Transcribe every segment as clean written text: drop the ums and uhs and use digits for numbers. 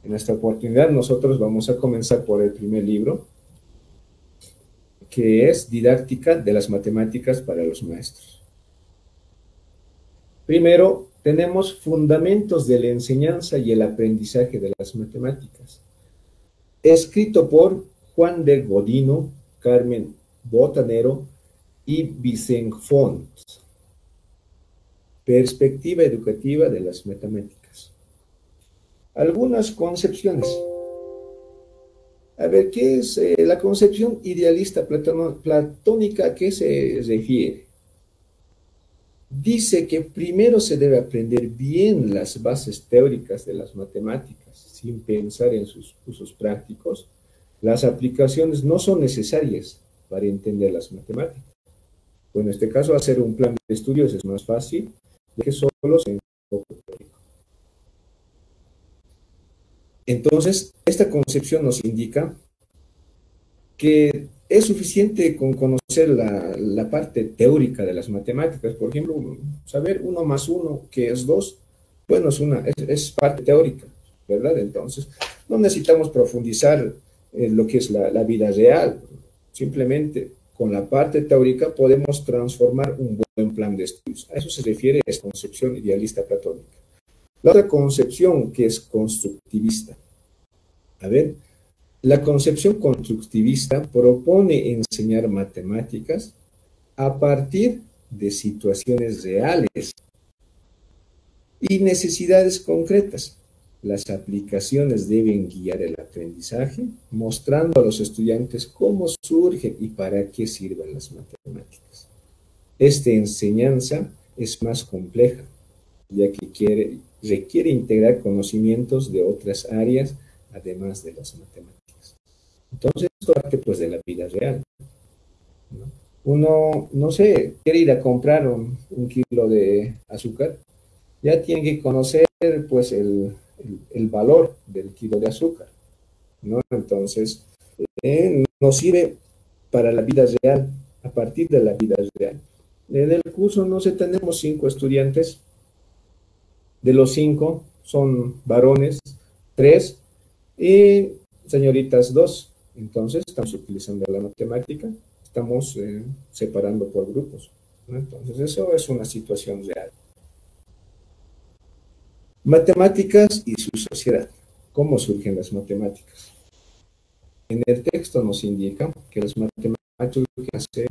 En esta oportunidad nosotros vamos a comenzar por el primer libro, que es Didáctica de las Matemáticas para los Maestros. Primero, tenemos Fundamentos de la Enseñanza y el Aprendizaje de las Matemáticas, escrito por Juan de Godino, Carmen Botanero y Vicente Font. Perspectiva educativa de las matemáticas. Algunas concepciones. A ver, ¿qué es la concepción idealista platónica? ¿A qué se refiere? Dice que primero se debe aprender bien las bases teóricas de las matemáticas, sin pensar en sus usos prácticos. Las aplicaciones no son necesarias para entender las matemáticas. Pues en este caso, hacer un plan de estudios es más fácil de que solo se enfoque teórico. Entonces, esta concepción nos indica que es suficiente con conocer la parte teórica de las matemáticas. Por ejemplo, saber 1 más 1, que es 2, bueno, es parte teórica, ¿verdad? Entonces, no necesitamos profundizar en lo que es la vida real. Simplemente con la parte teórica podemos transformar un buen plan de estudios. A eso se refiere esta concepción idealista platónica. La otra concepción, que es constructivista. A ver, la concepción constructivista propone enseñar matemáticas a partir de situaciones reales y necesidades concretas. Las aplicaciones deben guiar el aprendizaje, mostrando a los estudiantes cómo surgen y para qué sirven las matemáticas. Esta enseñanza es más compleja, ya que requiere integrar conocimientos de otras áreas, además de las matemáticas. Entonces, esto parte pues de la vida real, ¿no? Uno, no sé, quiere ir a comprar un kilo de azúcar, ya tiene que conocer pues el valor del kilo de azúcar, ¿no? Entonces, nos sirve para la vida real, a partir de la vida real. En el curso, no sé, tenemos 5 estudiantes, de los 5 son varones, 3 y señoritas 2. Entonces, estamos utilizando la matemática, estamos separando por grupos, ¿no? Entonces, eso es una situación real. Matemáticas y su sociedad. ¿Cómo surgen las matemáticas? En el texto nos indica que las matemáticas hace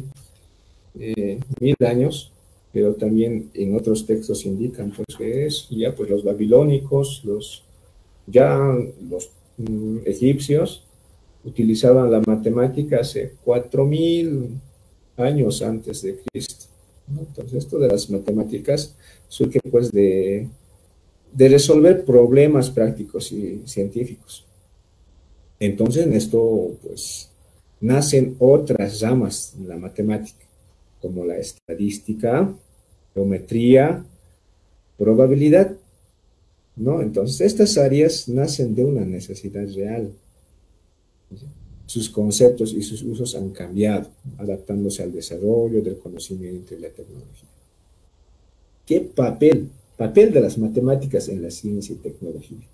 1000 años, pero también en otros textos indican pues, que es ya pues, los babilónicos, los egipcios utilizaban la matemática hace 4000 años antes de Cristo, ¿no? Entonces, esto de las matemáticas surge pues de resolver problemas prácticos y científicos. Entonces, en esto, pues, nacen otras ramas de la matemática, como la estadística, geometría, probabilidad, ¿no? Entonces, estas áreas nacen de una necesidad real. Sus conceptos y sus usos han cambiado, adaptándose al desarrollo del conocimiento y la tecnología. ¿Qué papel de las matemáticas en la ciencia y tecnología?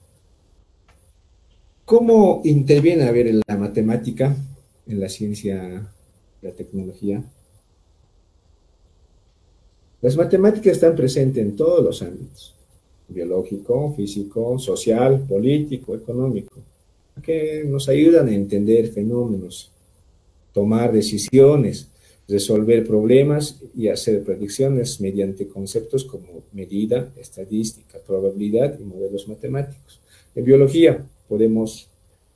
¿Cómo interviene, a ver, la matemática en la ciencia y la tecnología? Las matemáticas están presentes en todos los ámbitos: biológico, físico, social, político, económico, que nos ayudan a entender fenómenos, tomar decisiones, resolver problemas y hacer predicciones mediante conceptos como medida, estadística, probabilidad y modelos matemáticos. En biología podemos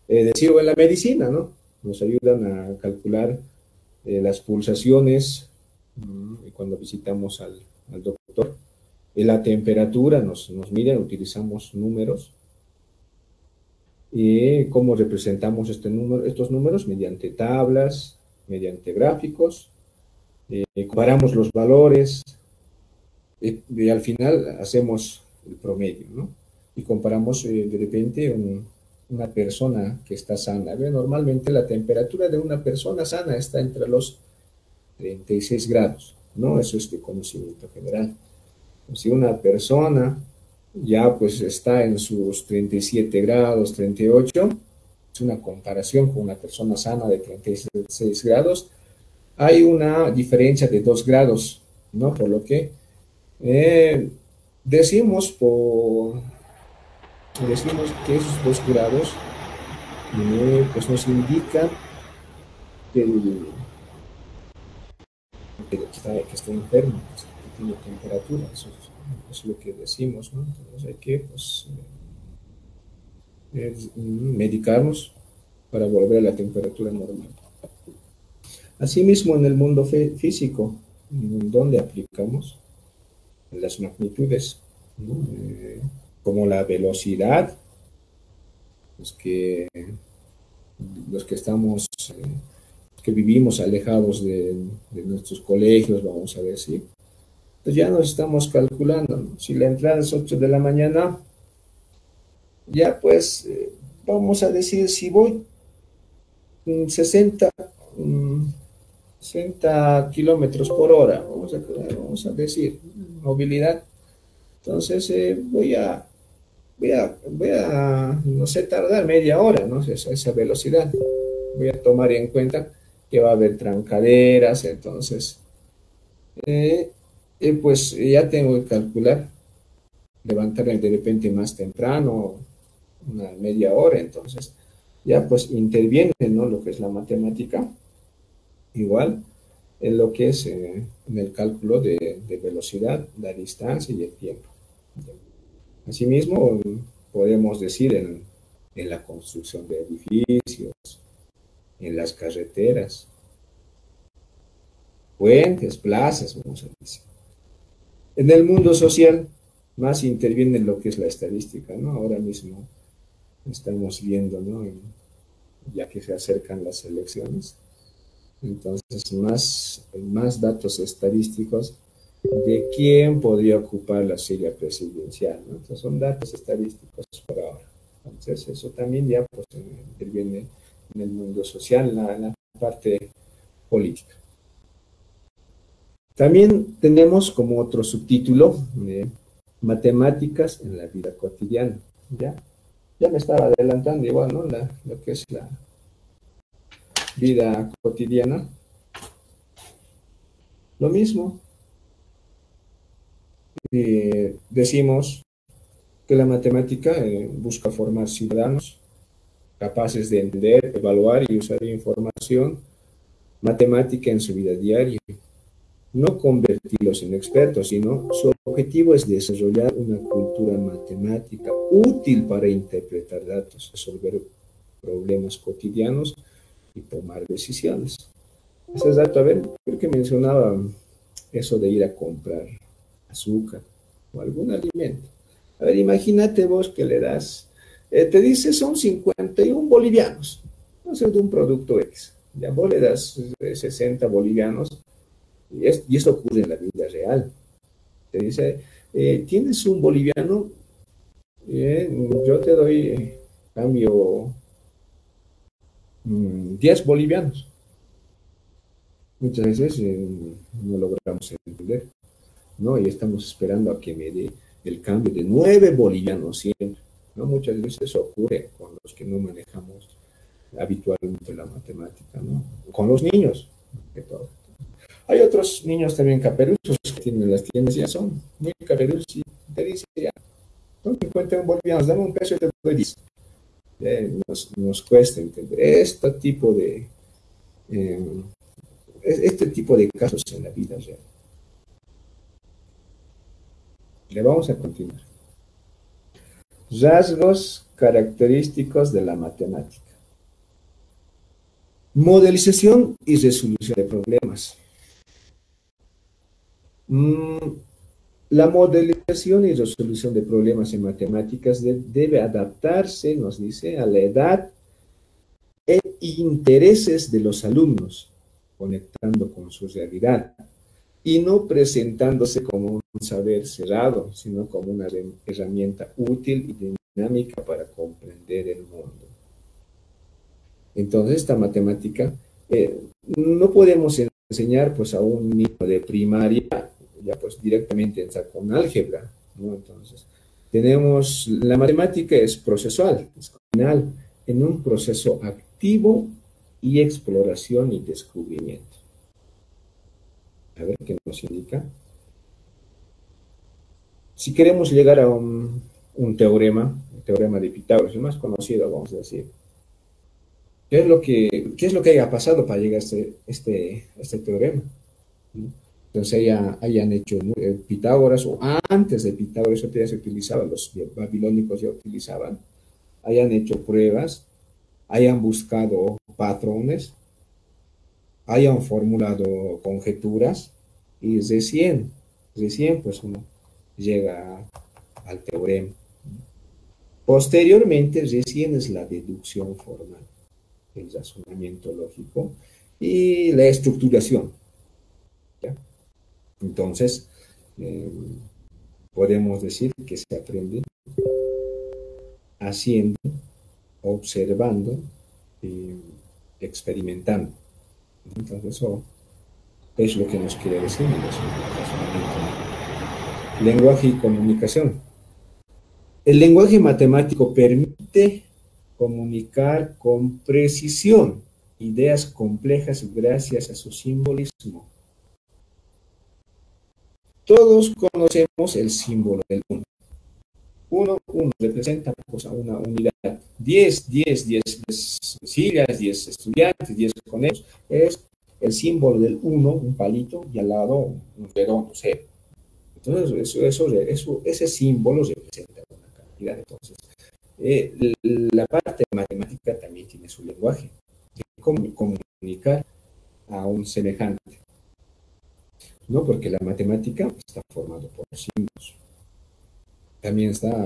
decir, o en la medicina, ¿no? Nos ayudan a calcular las pulsaciones y cuando visitamos al doctor. La temperatura nos miden, utilizamos números. ¿Y cómo representamos estos números? Mediante tablas, mediante gráficos, comparamos los valores y al final hacemos el promedio, ¿no? Y comparamos de repente una persona que está sana. Normalmente la temperatura de una persona sana está entre los 36 grados, ¿no? Eso es de conocimiento general. Si una persona ya pues está en sus 37 grados, 38. Es una comparación con una persona sana de 36 grados. Hay una diferencia de 2 grados, ¿no? Por lo que eh, decimos, decimos que esos 2 grados pues nos indican que, que está enfermo, que tiene temperatura. Eso es lo que decimos, ¿no? Entonces hay que pues, medicarnos para volver a la temperatura normal. Asimismo, en el mundo físico, donde aplicamos las magnitudes, ¿no? Como la velocidad, los que, los que estamos, que vivimos alejados de nuestros colegios, vamos a decir, pues ya nos estamos calculando, ¿no? Si la entrada es 8 de la mañana, ya pues vamos a decir, si voy 60, 60 kilómetros por hora, vamos a decir, movilidad. Entonces voy a, no sé, tardar media hora, ¿no? Esa velocidad. Voy a tomar en cuenta que va a haber trancaderas, entonces, pues ya tengo que calcular, levantarme de repente más temprano, una media hora, entonces ya pues interviene, ¿no? Lo que es la matemática, igual en lo que es en el cálculo de velocidad, la distancia y el tiempo. Asimismo, podemos decir en la construcción de edificios, en las carreteras, puentes, plazas, vamos a decir. En el mundo social, más interviene lo que es la estadística, ¿no? Ahora mismo estamos viendo, ¿no? Ya que se acercan las elecciones, entonces más datos estadísticos de quién podría ocupar la silla presidencial, ¿no? Entonces son datos estadísticos por ahora. Entonces eso también ya pues, interviene en el mundo social, en la parte política. También tenemos como otro subtítulo matemáticas en la vida cotidiana. Ya me estaba adelantando igual, ¿no? Lo que es la vida cotidiana. Lo mismo, decimos que la matemática busca formar ciudadanos capaces de entender, evaluar y usar información matemática en su vida diaria. No convertirlos en expertos, sino su objetivo es desarrollar una cultura matemática útil para interpretar datos, resolver problemas cotidianos y tomar decisiones. Ese dato, a ver, creo que mencionaba eso de ir a comprar azúcar o algún alimento. A ver, imagínate vos que le das, te dice son 51 bolivianos, no sé, de un producto X. Ya vos le das 60 bolivianos y esto ocurre en la vida real. Te dice, tienes un boliviano, yo te doy cambio 10 bolivianos. Muchas veces no logramos entender, ¿no? Y estamos esperando a que me dé el cambio de 9 bolivianos siempre, ¿no? Muchas veces eso ocurre con los que no manejamos habitualmente la matemática, ¿no? Con los niños, que todo. Hay otros niños también caperusos que tienen las tiendas y ya son muy caperusos y te dicen, ya, son 51 bolivianos, dame un peso y te doy 10. Nos cuesta entender eh, este tipo de casos en la vida real. Le vamos a continuar. Rasgos característicos de la matemática. Modelización y resolución de problemas. La modelización y resolución de problemas en matemáticas debe adaptarse, nos dice, a la edad e intereses de los alumnos, conectando con su realidad y no presentándose como un saber cerrado, sino como una herramienta útil y dinámica para comprender el mundo. Entonces, esta matemática no podemos enseñar pues a un niño de primaria ya pues directamente entrar con álgebra, ¿no? Entonces, Tenemos, la matemática es procesual, es final, en un proceso activo y exploración y descubrimiento. A ver qué nos indica. Si queremos llegar a un teorema, el teorema de Pitágoras, el más conocido, vamos a decir, qué es lo que haya pasado para llegar a este teorema? ¿No? Entonces hayan hecho Pitágoras, o antes de Pitágoras, eso ya se utilizaba, los babilónicos ya utilizaban, hayan hecho pruebas, hayan buscado patrones, hayan formulado conjeturas, y recién pues uno llega al teorema. Posteriormente, recién es la deducción formal, el razonamiento lógico y la estructuración. ¿Ya? Entonces, eh, podemos decir que se aprende haciendo, observando y experimentando. Entonces, eso es lo que nos quiere decir el razonamiento. Lenguaje y comunicación. El lenguaje matemático permite comunicar con precisión ideas complejas gracias a su simbolismo. Todos conocemos el símbolo del 1. 1 representa una unidad. 10 sillas, 10 estudiantes, 10 conejos. Es el símbolo del 1, un palito, y al lado un redondo, 0. Entonces, ese símbolo representa una cantidad. Entonces, la parte matemática también tiene su lenguaje, de cómo comunicar a un semejante, ¿no? Porque la matemática está formado por símbolos, también está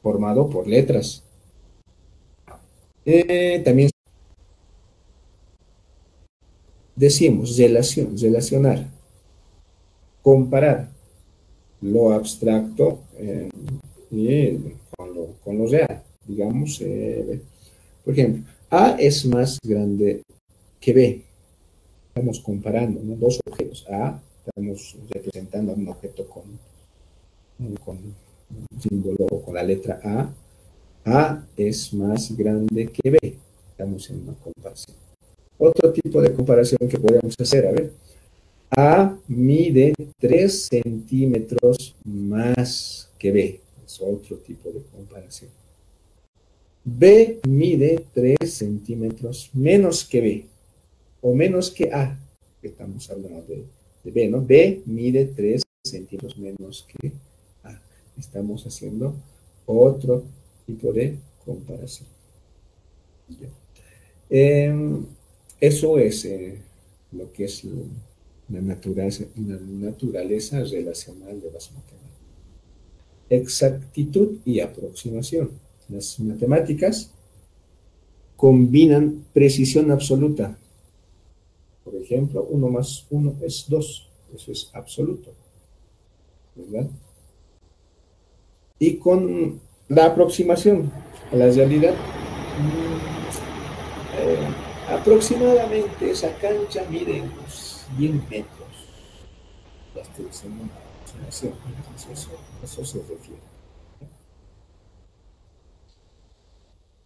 formado por letras, también decimos relacionar, comparar lo abstracto con lo real. Digamos, por ejemplo, A es más grande que B. Estamos comparando, ¿no? Dos objetos. A, estamos representando un objeto con un símbolo o con la letra A. A es más grande que B. Estamos en una comparación. Otro tipo de comparación que podemos hacer, a ver. A mide 3 centímetros más que B. Es otro tipo de comparación. B mide 3 centímetros menos que B, o menos que A, que estamos hablando de B, ¿no? B mide 3 centímetros menos que A. Estamos haciendo otro tipo de comparación. Eso es lo que es la naturaleza relacional de las matemáticas. Exactitud y aproximación. Las matemáticas combinan precisión absoluta. Por ejemplo, 1 más 1 es 2. Eso es absoluto, ¿verdad? Y con la aproximación a la realidad, aproximadamente esa cancha mide unos 100 metros. Ya estoy diciendo una aproximación. Entonces, eso se refiere.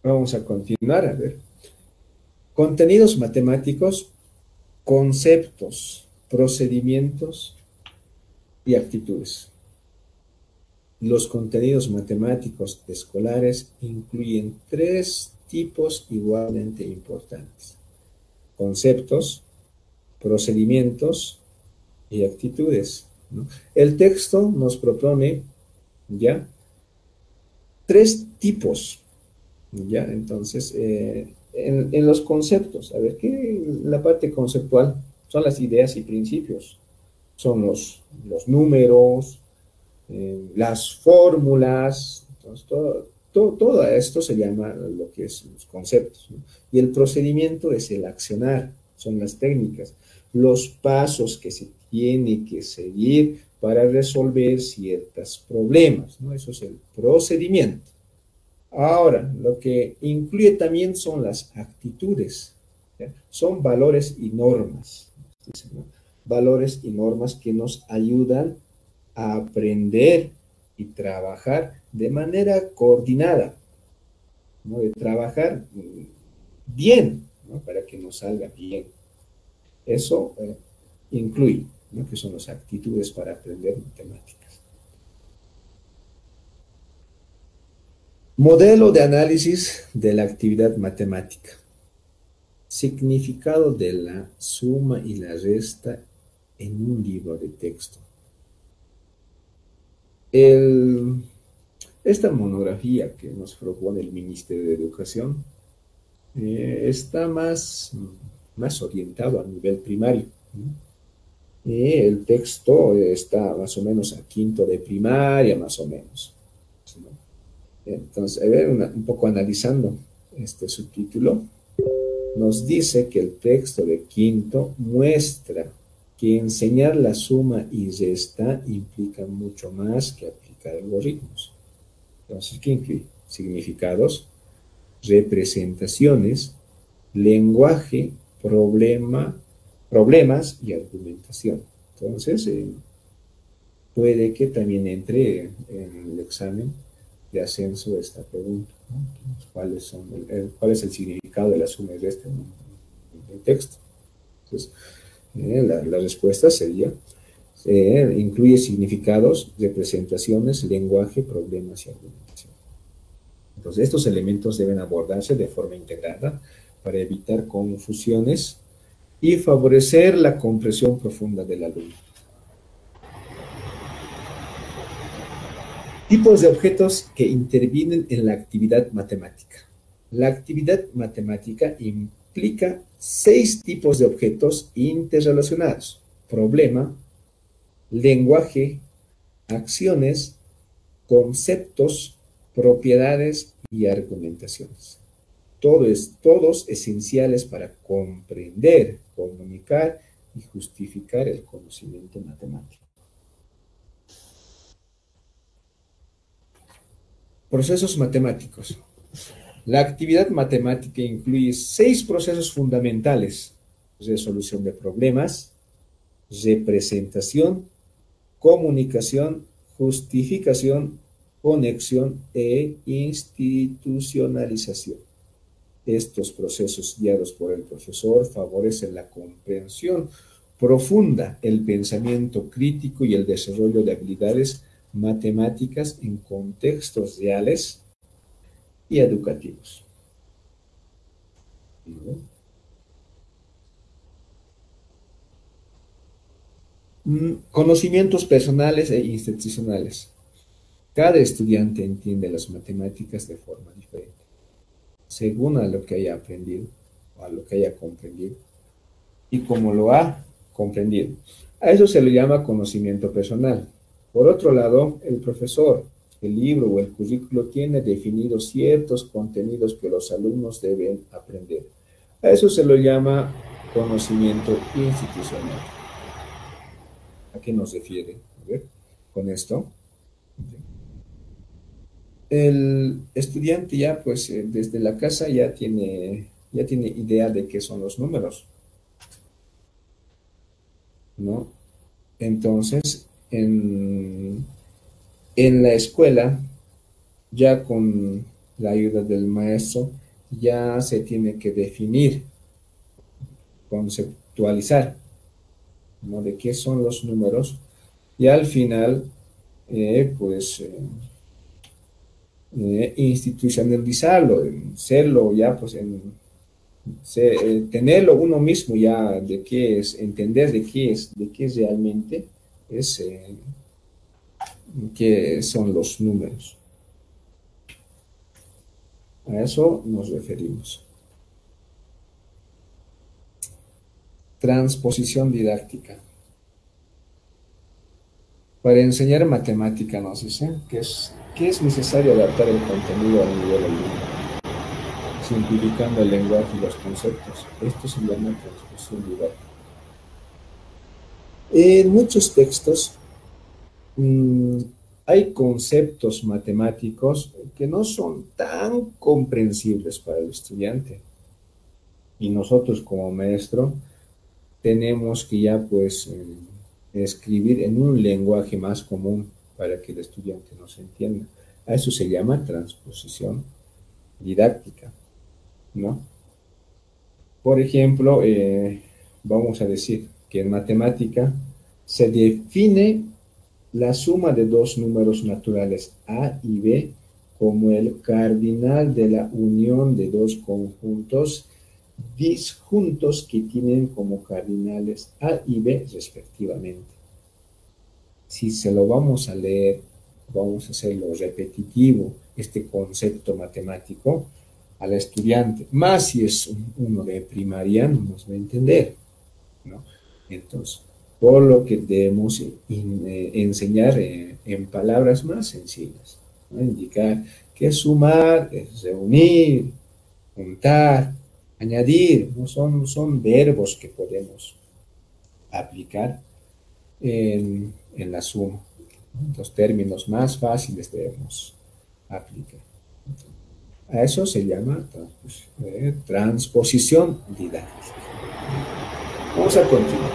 Vamos a continuar, a ver. Contenidos matemáticos, conceptos, procedimientos y actitudes. Los contenidos matemáticos escolares incluyen 3 tipos igualmente importantes: conceptos, procedimientos y actitudes, ¿no? El texto nos propone ya 3 tipos, ya. Entonces, en los conceptos, a ver, la parte conceptual son las ideas y principios, son los números, las fórmulas. Entonces, todo esto se llama lo que es los conceptos, ¿no? Y el procedimiento es el accionar, son las técnicas, los pasos que se tiene que seguir para resolver ciertos problemas, ¿no? Eso es el procedimiento. Ahora, lo que incluye también son las actitudes, ¿ya? Son valores y normas, ¿no? Valores y normas que nos ayudan a aprender y trabajar de manera coordinada, ¿no? De trabajar bien, ¿no? Para que nos salga bien. Eso incluye, ¿no? Que son las actitudes para aprender matemáticas. Modelo de análisis de la actividad matemática. Significado de la suma y la resta en un libro de texto. El, esta monografía que nos propone el Ministerio de Educación está más orientado a nivel primario, ¿no? Y el texto está más o menos a quinto de primaria, más o menos, ¿no? Entonces, a ver, un poco analizando este subtítulo, nos dice que el texto de quinto muestra que enseñar la suma y resta implica mucho más que aplicar algoritmos. Entonces, ¿qué incluye? Significados, representaciones, lenguaje, problemas y argumentación. Entonces, puede que también entre en el examen de ascenso esta pregunta, ¿no? ¿Cuál es el significado de la suma y resta en el texto? Entonces, la respuesta sería, incluye significados, representaciones, lenguaje, problemas y argumentación. Entonces, estos elementos deben abordarse de forma integrada para evitar confusiones y favorecer la comprensión profunda del alumno. Tipos de objetos que intervienen en la actividad matemática. La actividad matemática implica 6 tipos de objetos interrelacionados: problema, lenguaje, acciones, conceptos, propiedades y argumentaciones. Todos esenciales para comprender, comunicar y justificar el conocimiento matemático. Procesos matemáticos. La actividad matemática incluye 6 procesos fundamentales: resolución de problemas, representación, comunicación, justificación, conexión e institucionalización. Estos procesos guiados por el profesor favorecen la comprensión profunda, el pensamiento crítico y el desarrollo de habilidades matemáticas en contextos reales y educativos. Conocimientos personales e institucionales. Cada estudiante entiende las matemáticas de forma diferente, según a lo que haya aprendido o a lo que haya comprendido y cómo lo ha comprendido. A eso se le llama conocimiento personal. Por otro lado, el profesor, el libro o el currículo tiene definidos ciertos contenidos que los alumnos deben aprender. A eso se lo llama conocimiento institucional. ¿A qué nos refiere? A ver, con esto. El estudiante ya, pues, desde la casa ya tiene idea de qué son los números, ¿no? Entonces, en la escuela, ya con la ayuda del maestro, ya se tiene que definir, conceptualizar, ¿no? De qué son los números, y al final, institucionalizarlo, serlo ya, pues, tenerlo uno mismo ya, de qué es, entender de qué es realmente, es, qué son los números. A eso nos referimos. Transposición didáctica. Para enseñar matemática, nos dice que es necesario adaptar el contenido al nivel alumno, simplificando el lenguaje y los conceptos. Esto se llama transposición didáctica. En muchos textos hay conceptos matemáticos que no son tan comprensibles para el estudiante. Y nosotros como maestro tenemos que ya, pues, escribir en un lenguaje más común para que el estudiante nos entienda. A eso se llama transposición didáctica, ¿no? Por ejemplo, vamos a decir que en matemática se define la suma de dos números naturales A y B como el cardinal de la unión de dos conjuntos disjuntos que tienen como cardinales A y B respectivamente. Si se lo vamos a leer, vamos a hacerlo repetitivo, este concepto matemático, al estudiante, más si es uno de primaria, no nos va a entender, ¿no? Entonces, por lo que debemos enseñar en palabras más sencillas, ¿no? Indicar que sumar es reunir, juntar, añadir, ¿no? Son verbos que podemos aplicar en la suma. Los términos más fáciles debemos aplicar. A eso se llama transposición didáctica. Vamos a continuar.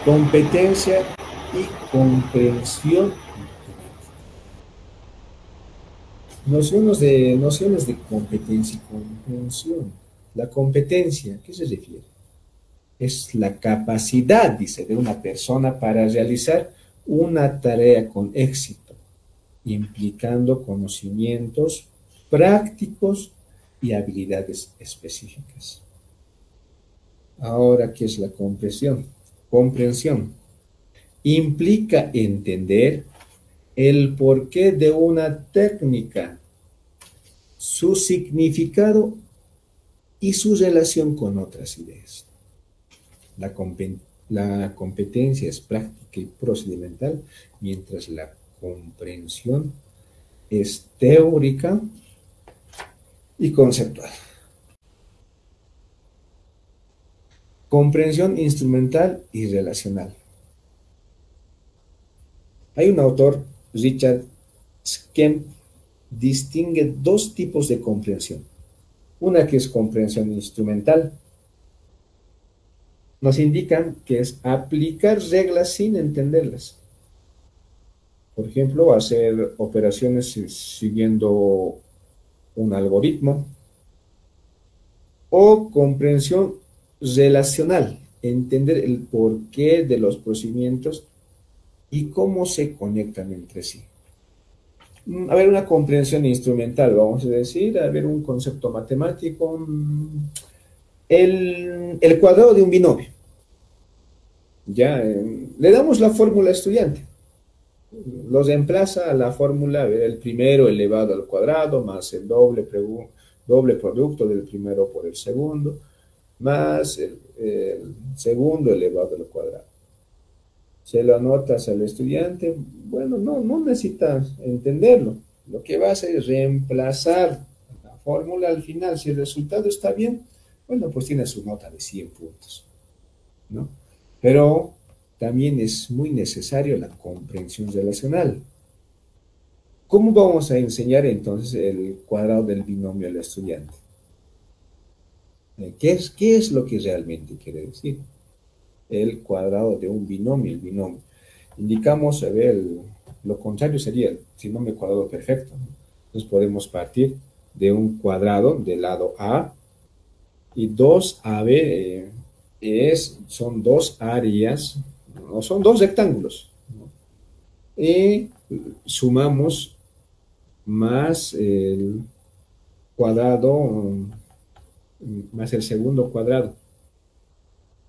Competencia y comprensión. Nociones de competencia y comprensión. La competencia, ¿qué se refiere? Es la capacidad, dice, de una persona para realizar una tarea con éxito, implicando conocimientos prácticos y habilidades específicas. Ahora, ¿qué es la comprensión? Comprensión implica entender el porqué de una técnica, su significado y su relación con otras ideas. La competencia es práctica y procedimental, mientras la comprensión es teórica y conceptual. Comprensión instrumental y relacional. Hay un autor, Richard Kemp, distingue dos tipos de comprensión. Una que es comprensión instrumental. Nos indican que es aplicar reglas sin entenderlas. Por ejemplo, hacer operaciones siguiendo un algoritmo. O comprensión relacional, entender el porqué de los procedimientos y cómo se conectan entre sí. A ver, una comprensión instrumental, vamos a decir, a ver, un concepto matemático, el cuadrado de un binomio. Ya, le damos la fórmula al estudiante. Lo reemplaza a la fórmula, el primero elevado al cuadrado, más el doble producto del primero por el segundo, más el segundo elevado al cuadrado. Se lo anotas al estudiante, bueno, no necesitas entenderlo. Lo que va a hacer es reemplazar la fórmula al final. Si el resultado está bien, bueno, pues tiene su nota de 100 puntos, ¿no? Pero también es muy necesario la comprensión relacional. ¿Cómo vamos a enseñar entonces el cuadrado del binomio al estudiante? ¿Qué es lo que realmente quiere decir? El cuadrado de un binomio, el binomio. Indicamos, a ver, lo contrario sería el binomio cuadrado perfecto, ¿no? Entonces podemos partir de un cuadrado del lado A y 2AB son dos áreas, no son dos rectángulos, ¿no? Y sumamos más el cuadrado, más el segundo cuadrado.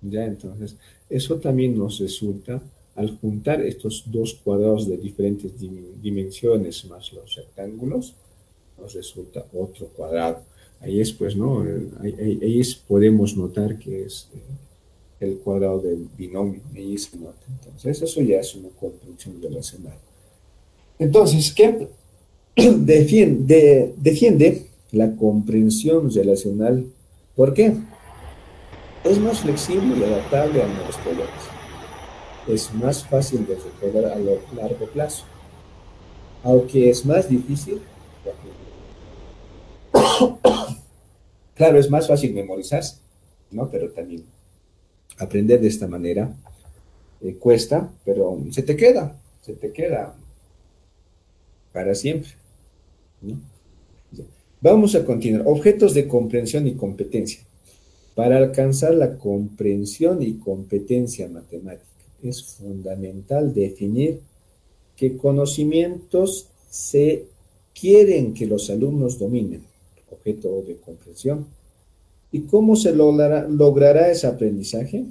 Ya, entonces, eso también nos resulta, al juntar estos dos cuadrados de diferentes dimensiones más los rectángulos, nos resulta otro cuadrado. Ahí es, pues, ¿no? Ahí podemos notar que es el cuadrado del binomio. Ahí se nota. Entonces, eso ya es una comprensión relacional. Entonces, ¿qué defiende la comprensión relacional? ¿Por qué? Es más flexible y adaptable a nuevos problemas. Es más fácil de recordar a largo plazo. Aunque es más difícil, claro, es más fácil memorizarse, ¿no? Pero también aprender de esta manera cuesta, pero se te queda para siempre. ¿no? Ya. Vamos a continuar. Objetos de comprensión y competencia. Para alcanzar la comprensión y competencia matemática, es fundamental definir qué conocimientos se quieren que los alumnos dominen, objeto de comprensión, y cómo se logrará ese aprendizaje,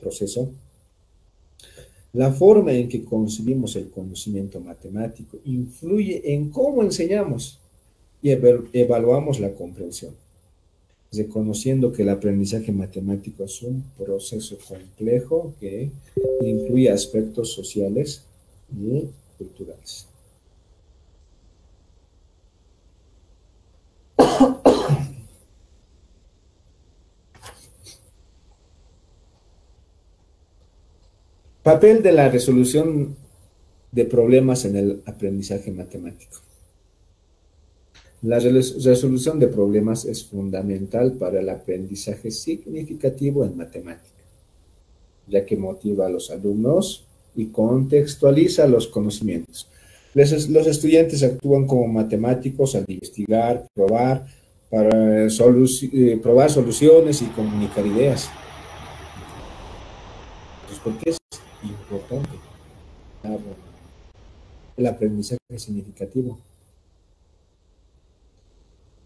proceso. La forma en que concebimos el conocimiento matemático influye en cómo enseñamos y evaluamos la comprensión, reconociendo que el aprendizaje matemático es un proceso complejo que incluye aspectos sociales y culturales. Papel de la resolución de problemas en el aprendizaje matemático. La resolución de problemas es fundamental para el aprendizaje significativo en matemática, ya que motiva a los alumnos y contextualiza los conocimientos. Los estudiantes actúan como matemáticos al investigar, probar, para probar soluciones y comunicar ideas. Entonces, ¿por qué es importante el aprendizaje significativo?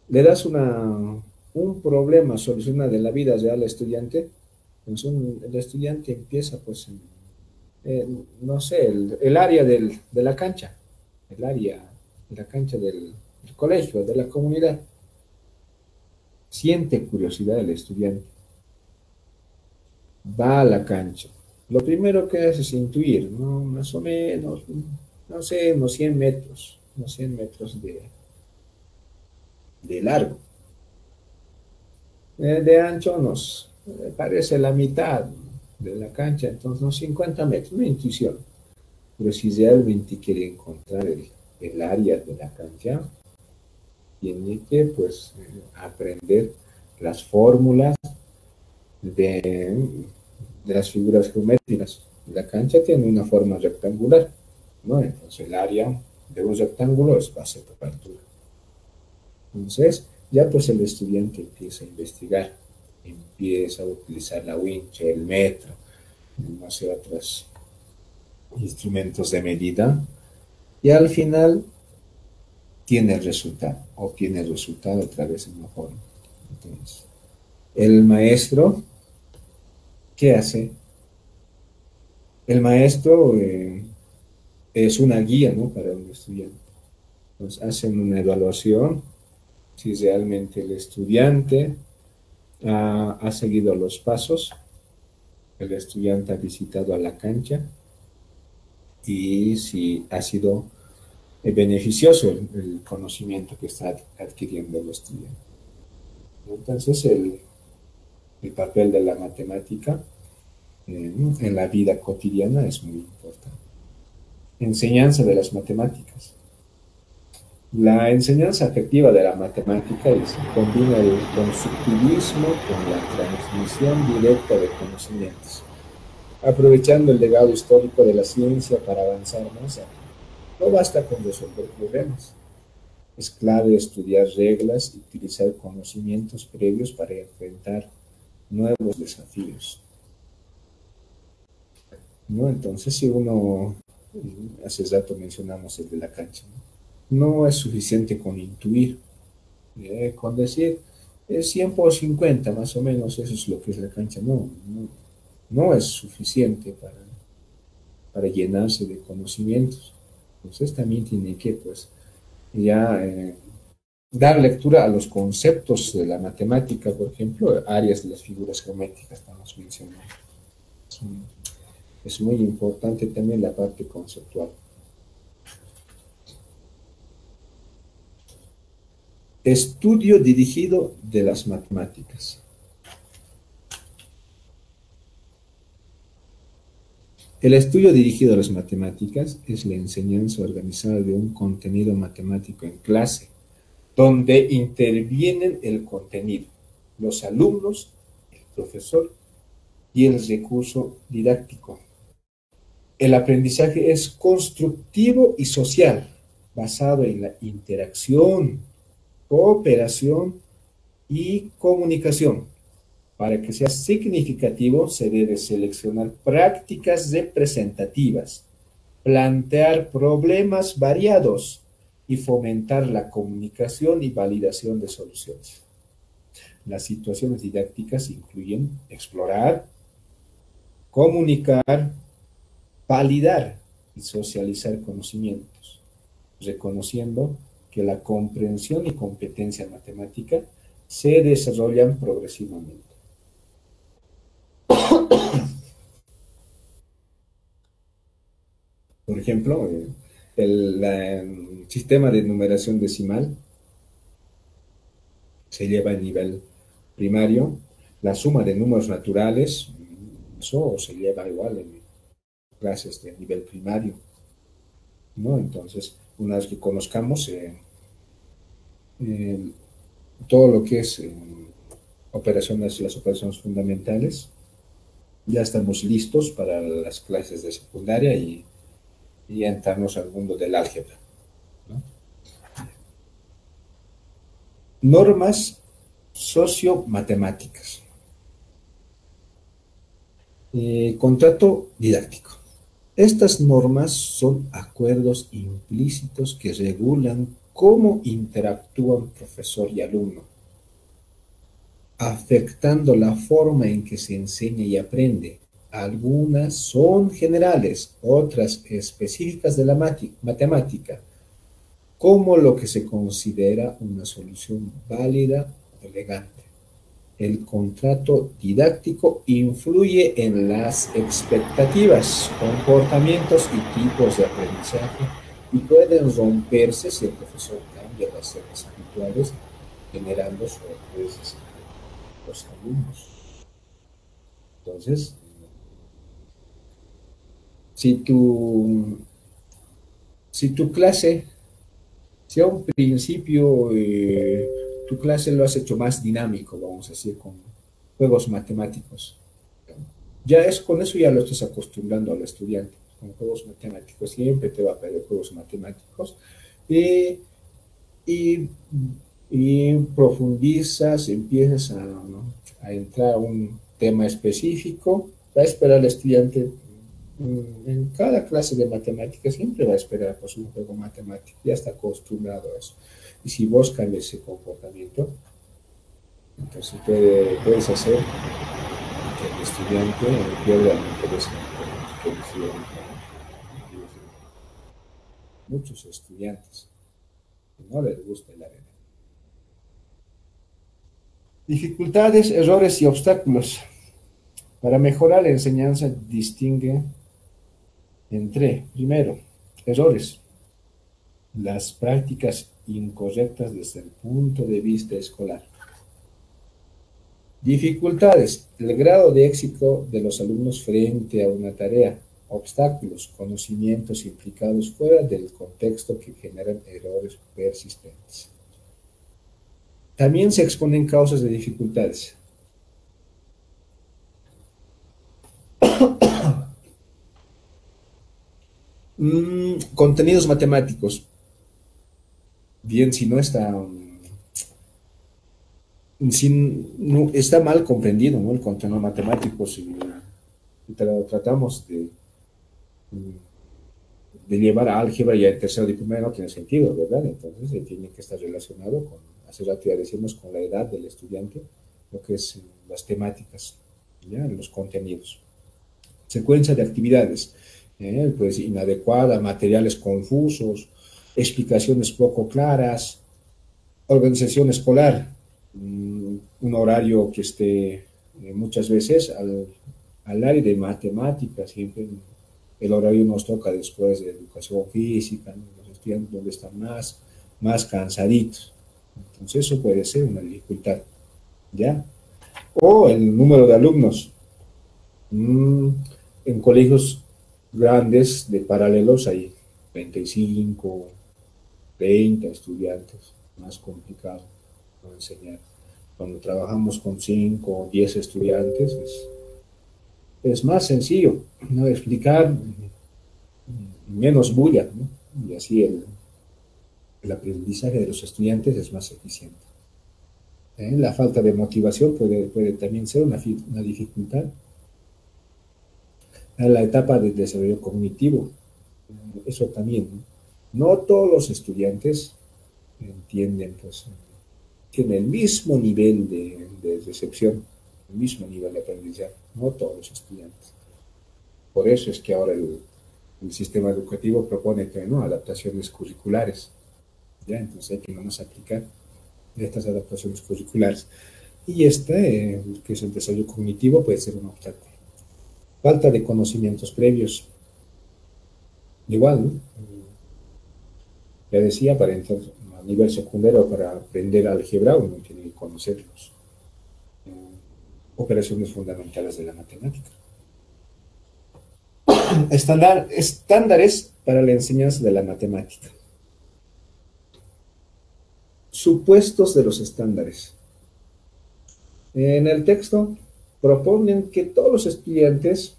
Le das un problema, soluciona de la vida real al estudiante, pues el estudiante empieza, pues, no sé, el área de la cancha, el área de la cancha del colegio, de la comunidad. Siente curiosidad el estudiante, va a la cancha. Lo primero que hace es intuir, ¿no? Más o menos, no sé, unos 100 metros de largo. De ancho nos parece la mitad de la cancha, entonces unos 50 metros, una intuición. Pero si realmente quiere encontrar el área de la cancha, tiene que pues aprender las fórmulas de, de las figuras geométricas. La cancha tiene una forma rectangular, ¿no? Entonces el área de un rectángulo es base por altura. Entonces, ya pues el estudiante empieza a investigar, empieza a utilizar la wincha, el metro, no sé, otros instrumentos de medida, y al final tiene el resultado, obtiene el resultado a través de una forma. Entonces, el maestro, ¿qué hace? El maestro es una guía, ¿no? Para un estudiante. Entonces, hacen una evaluación si realmente el estudiante ha seguido los pasos, el estudiante ha visitado a la cancha y si ha sido beneficioso el conocimiento que está adquiriendo el estudiante. Entonces, el papel de la matemática en la vida cotidiana es muy importante. Enseñanza de las matemáticas. La enseñanza afectiva de la matemática combina el constructivismo con la transmisión directa de conocimientos, aprovechando el legado histórico de la ciencia para avanzar más allá. No basta con resolver problemas. Es clave estudiar reglas y utilizar conocimientos previos para enfrentar nuevos desafíos, ¿no? Entonces, si uno, hace rato mencionamos el de la cancha, ¿no? No es suficiente con intuir, con decir, es 100 por 50, más o menos, eso es lo que es la cancha. No es suficiente para llenarse de conocimientos. Entonces, también tiene que, pues, ya dar lectura a los conceptos de la matemática, por ejemplo, áreas de las figuras geométricas, estamos mencionando. Es muy importante también la parte conceptual. Estudio dirigido de las matemáticas. El estudio dirigido a las matemáticas es la enseñanza organizada de un contenido matemático en clase, donde intervienen el contenido, los alumnos, el profesor y el recurso didáctico. El aprendizaje es constructivo y social, basado en la interacción, cooperación y comunicación. Para que sea significativo, se debe seleccionar prácticas representativas, plantear problemas variados y fomentar la comunicación y validación de soluciones. Las situaciones didácticas incluyen explorar, comunicar, validar y socializar conocimientos, reconociendo que la comprensión y competencia matemática se desarrollan progresivamente. Por ejemplo, el sistema de numeración decimal se lleva a nivel primario, la suma de números naturales, eso se lleva igual en clases de nivel primario, ¿no? Entonces, una vez que conozcamos eh, todo lo que es las operaciones fundamentales, ya estamos listos para las clases de secundaria y entrarnos al mundo del álgebra, ¿no? Normas sociomatemáticas. Contrato didáctico. Estas normas son acuerdos implícitos que regulan cómo interactúan profesor y alumno, afectando la forma en que se enseña y aprende. Algunas son generales, otras específicas de la matemática, como lo que se considera una solución válida o elegante. El contrato didáctico influye en las expectativas, comportamientos y tipos de aprendizaje y pueden romperse si el profesor cambia las reglas habituales, generando sorpresas en los alumnos. Entonces, si tu, si tu clase, si a un principio tu clase lo has hecho más dinámico, vamos a decir, con juegos matemáticos, ya es con eso ya lo estás acostumbrando al estudiante, con juegos matemáticos, siempre te va a pedir juegos matemáticos, y, y, y profundizas, empiezas ¿no? a entrar a un tema específico, va a esperar el estudiante en cada clase de matemáticas, siempre va a esperar pues, un juego matemático, ya está acostumbrado a eso. Y si vos cambias ese comportamiento, entonces puedes hacer que el estudiante pierda el interés en el estudiante. Muchos estudiantes no les gusta el área. Dificultades, errores y obstáculos. Para mejorar la enseñanza distingue entre, primero, errores, las prácticas incorrectas desde el punto de vista escolar. Dificultades, el grado de éxito de los alumnos frente a una tarea. Obstáculos, conocimientos implicados fuera del contexto que generan errores persistentes. También se exponen causas de dificultades. Contenidos matemáticos. Bien, si no está, si no, está mal comprendido, ¿no? El contenido matemático, si tratamos de llevar a álgebra ya en tercero de primaria no tiene sentido, ¿verdad? Entonces tiene que estar relacionado con, hace rato ya decimos, con la edad del estudiante, lo que es las temáticas, ¿ya? Los contenidos. Secuencia de actividades, pues inadecuada, materiales confusos, explicaciones poco claras, organización escolar, un horario que esté muchas veces al área de matemáticas, siempre el horario nos toca después de educación física, ¿no? Los estudiantes donde están más cansaditos. Entonces eso puede ser una dificultad, ¿ya? O el número de alumnos. En colegios grandes de paralelos hay 25, 30 estudiantes, más complicado no enseñar. Cuando trabajamos con 5 o 10 estudiantes es más sencillo, ¿no? Explicar, menos bulla, ¿no? Y así el aprendizaje de los estudiantes es más eficiente. La falta de motivación puede también ser una dificultad. En la etapa de desarrollo cognitivo, eso también, ¿no? No todos los estudiantes entienden, pues, tienen el mismo nivel de recepción, el mismo nivel de aprendizaje, no todos los estudiantes. Por eso es que ahora el sistema educativo propone que, ¿no?, adaptaciones curriculares, ¿ya? Entonces hay que vamos a aplicar estas adaptaciones curriculares. Y que es el desarrollo cognitivo, puede ser un obstáculo. Falta de conocimientos previos. Igual, ¿no? Ya decía, para entrar a nivel secundario, para aprender álgebra, uno tiene que conocer las operaciones fundamentales de la matemática. Estándares para la enseñanza de la matemática. Supuestos de los estándares. En el texto proponen que todos los estudiantes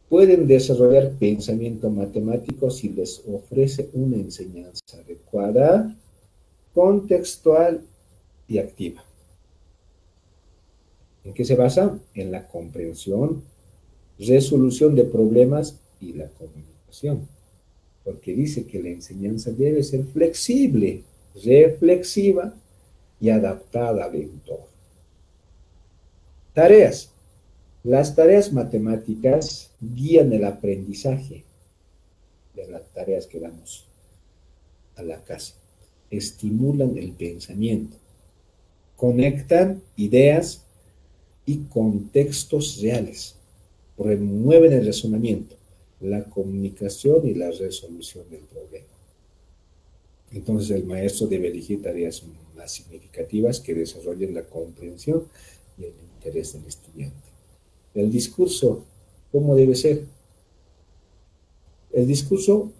pueden desarrollar pensamiento matemático si les ofrece una enseñanza adecuada, contextual y activa. ¿En qué se basa? En la comprensión, resolución de problemas y la comunicación. Porque dice que la enseñanza debe ser flexible, reflexiva y adaptada al entorno. Tareas. Las tareas matemáticas guían el aprendizaje de las tareas que damos a la casa. Estimulan el pensamiento, conectan ideas y contextos reales, remueven el razonamiento, la comunicación y la resolución del problema. Entonces el maestro debe elegir tareas más significativas que desarrollen la comprensión y el interés del estudiante. El discurso, ¿cómo debe ser? El discurso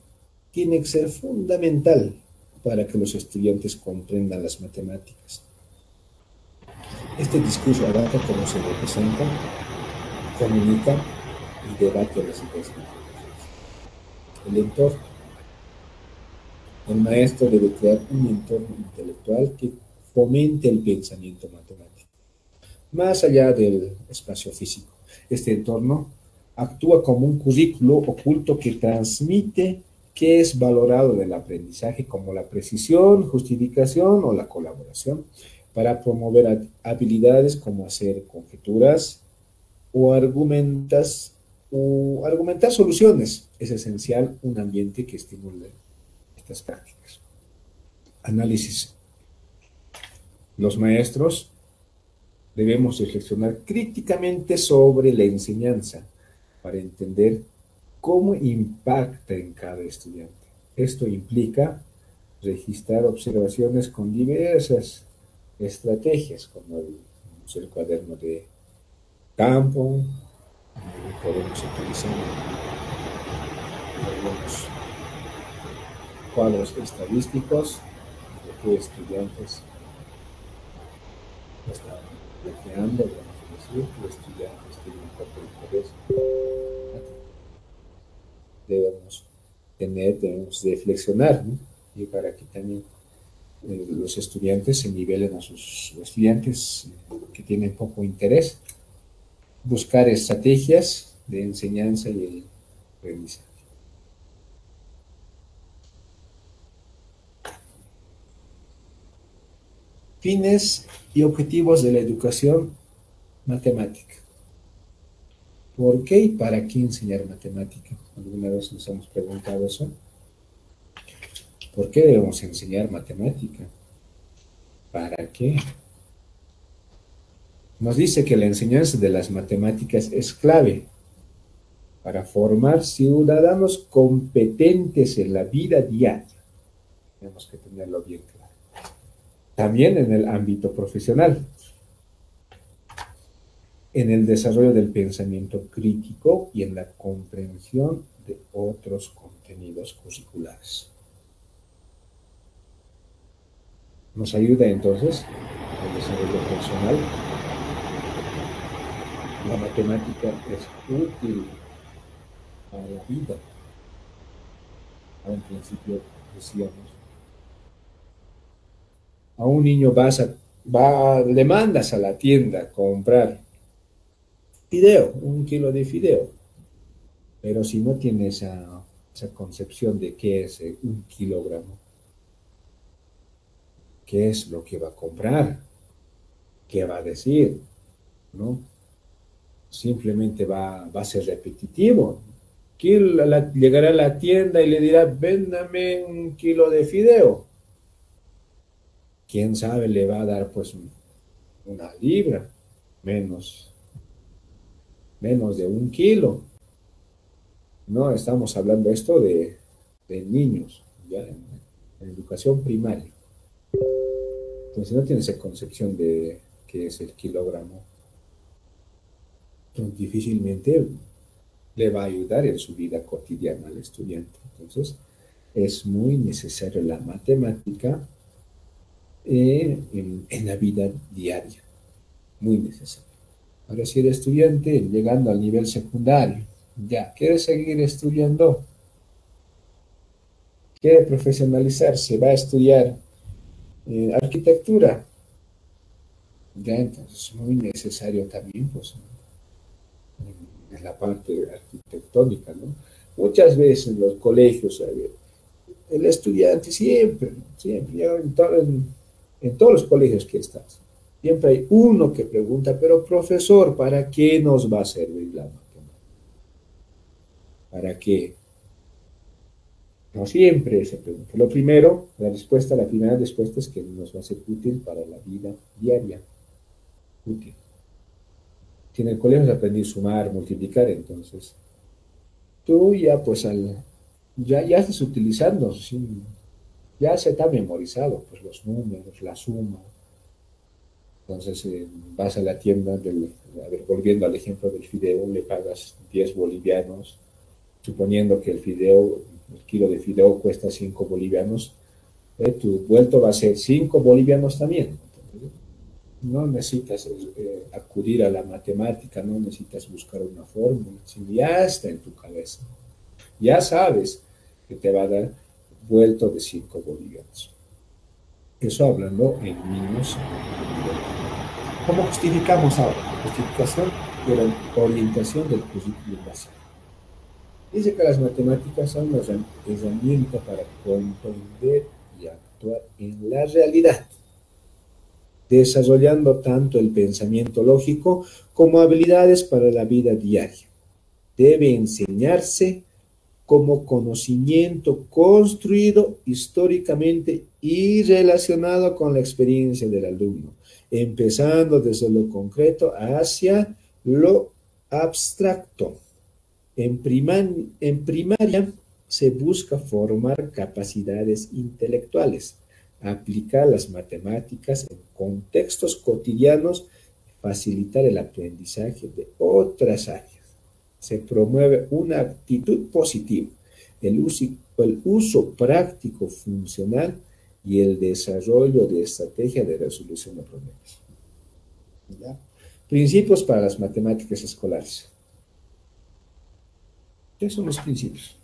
tiene que ser fundamental para que los estudiantes comprendan las matemáticas. Este discurso adapta cómo se representa, comunica y debate las ideas. El entorno. El maestro debe crear un entorno intelectual que fomente el pensamiento matemático, más allá del espacio físico. Este entorno actúa como un currículo oculto que transmite qué es valorado del aprendizaje, como la precisión, justificación o la colaboración, para promover habilidades como hacer conjeturas o argumentar soluciones. Es esencial un ambiente que estimule estas prácticas. Análisis. Los maestros debemos reflexionar críticamente sobre la enseñanza para entender cómo impacta en cada estudiante. Esto implica registrar observaciones con diversas estrategias, como el cuaderno de campo, podemos utilizar algunos cuadros estadísticos de qué estudiantes están planteando, vamos a decir, qué estudiantes tienen un poco de interés. Debemos reflexionar, ¿no? Y para que también los estudiantes se nivelen a sus estudiantes que tienen poco interés, buscar estrategias de enseñanza y el aprendizaje. Fines y objetivos de la educación matemática. ¿Por qué y para qué enseñar matemática? ¿Alguna vez nos hemos preguntado eso? ¿Por qué debemos enseñar matemática? ¿Para qué? Nos dice que la enseñanza de las matemáticas es clave para formar ciudadanos competentes en la vida diaria. Tenemos que tenerlo bien claro. También en el ámbito profesional, en el desarrollo del pensamiento crítico y en la comprensión de otros contenidos curriculares. Nos ayuda entonces el desarrollo personal. La matemática es útil para la vida. A un principio decíamos A un niño le mandas a la tienda a comprar fideo, 1 kilo de fideo, pero si no tiene esa concepción de qué es 1 kilogramo, qué es lo que va a comprar, qué va a decir, ¿no? Simplemente va a ser repetitivo. Llegará a la tienda y le dirá, véndame 1 kilo de fideo. Quién sabe, le va a dar pues una libra, menos, menos de 1 kilo. No, estamos hablando esto de niños, ya en educación primaria. Entonces no tiene esa concepción de qué es el kilogramo. Entonces, difícilmente le va a ayudar en su vida cotidiana al estudiante. Entonces, es muy necesario la matemática en la vida diaria, muy necesario. Ahora, si el estudiante llegando al nivel secundario, ya quiere seguir estudiando, quiere profesionalizarse, va a estudiar arquitectura, ya entonces es muy necesario también, pues, en la parte arquitectónica, ¿no? Muchas veces en los colegios, el estudiante siempre, siempre, en todos los colegios que estás, siempre hay uno que pregunta, pero profesor, ¿para qué nos va a servir la matemática? ¿Para qué? No siempre se pregunta. La primera respuesta es que nos va a ser útil para la vida diaria. Útil. Si en el colegio se aprendí a sumar, multiplicar, entonces tú ya pues ya estás utilizando, ¿sí? Ya se te ha memorizado pues los números, la suma. Entonces vas a la tienda a ver, volviendo al ejemplo del fideo, le pagas 10 bolivianos, suponiendo que el kilo de fideo cuesta 5 bolivianos, tu vuelto va a ser 5 bolivianos también. No necesitas acudir a la matemática, no necesitas buscar una fórmula, sino ya está en tu cabeza. Ya sabes que te va a dar vuelto de 5 bolivianos. Eso hablando en niños. ¿Cómo justificamos ahora? Justificación de la orientación del currículum básico. Dice que las matemáticas son una herramienta para comprender y actuar en la realidad, desarrollando tanto el pensamiento lógico como habilidades para la vida diaria. Debe enseñarse como conocimiento construido históricamente y relacionado con la experiencia del alumno, empezando desde lo concreto hacia lo abstracto. En primaria se busca formar capacidades intelectuales, aplicar las matemáticas en contextos cotidianos, facilitar el aprendizaje de otras áreas. Se promueve una actitud positiva, el uso práctico funcional y el desarrollo de estrategias de resolución de problemas. ¿Ya? Principios para las matemáticas escolares. ¿Qué son los principios?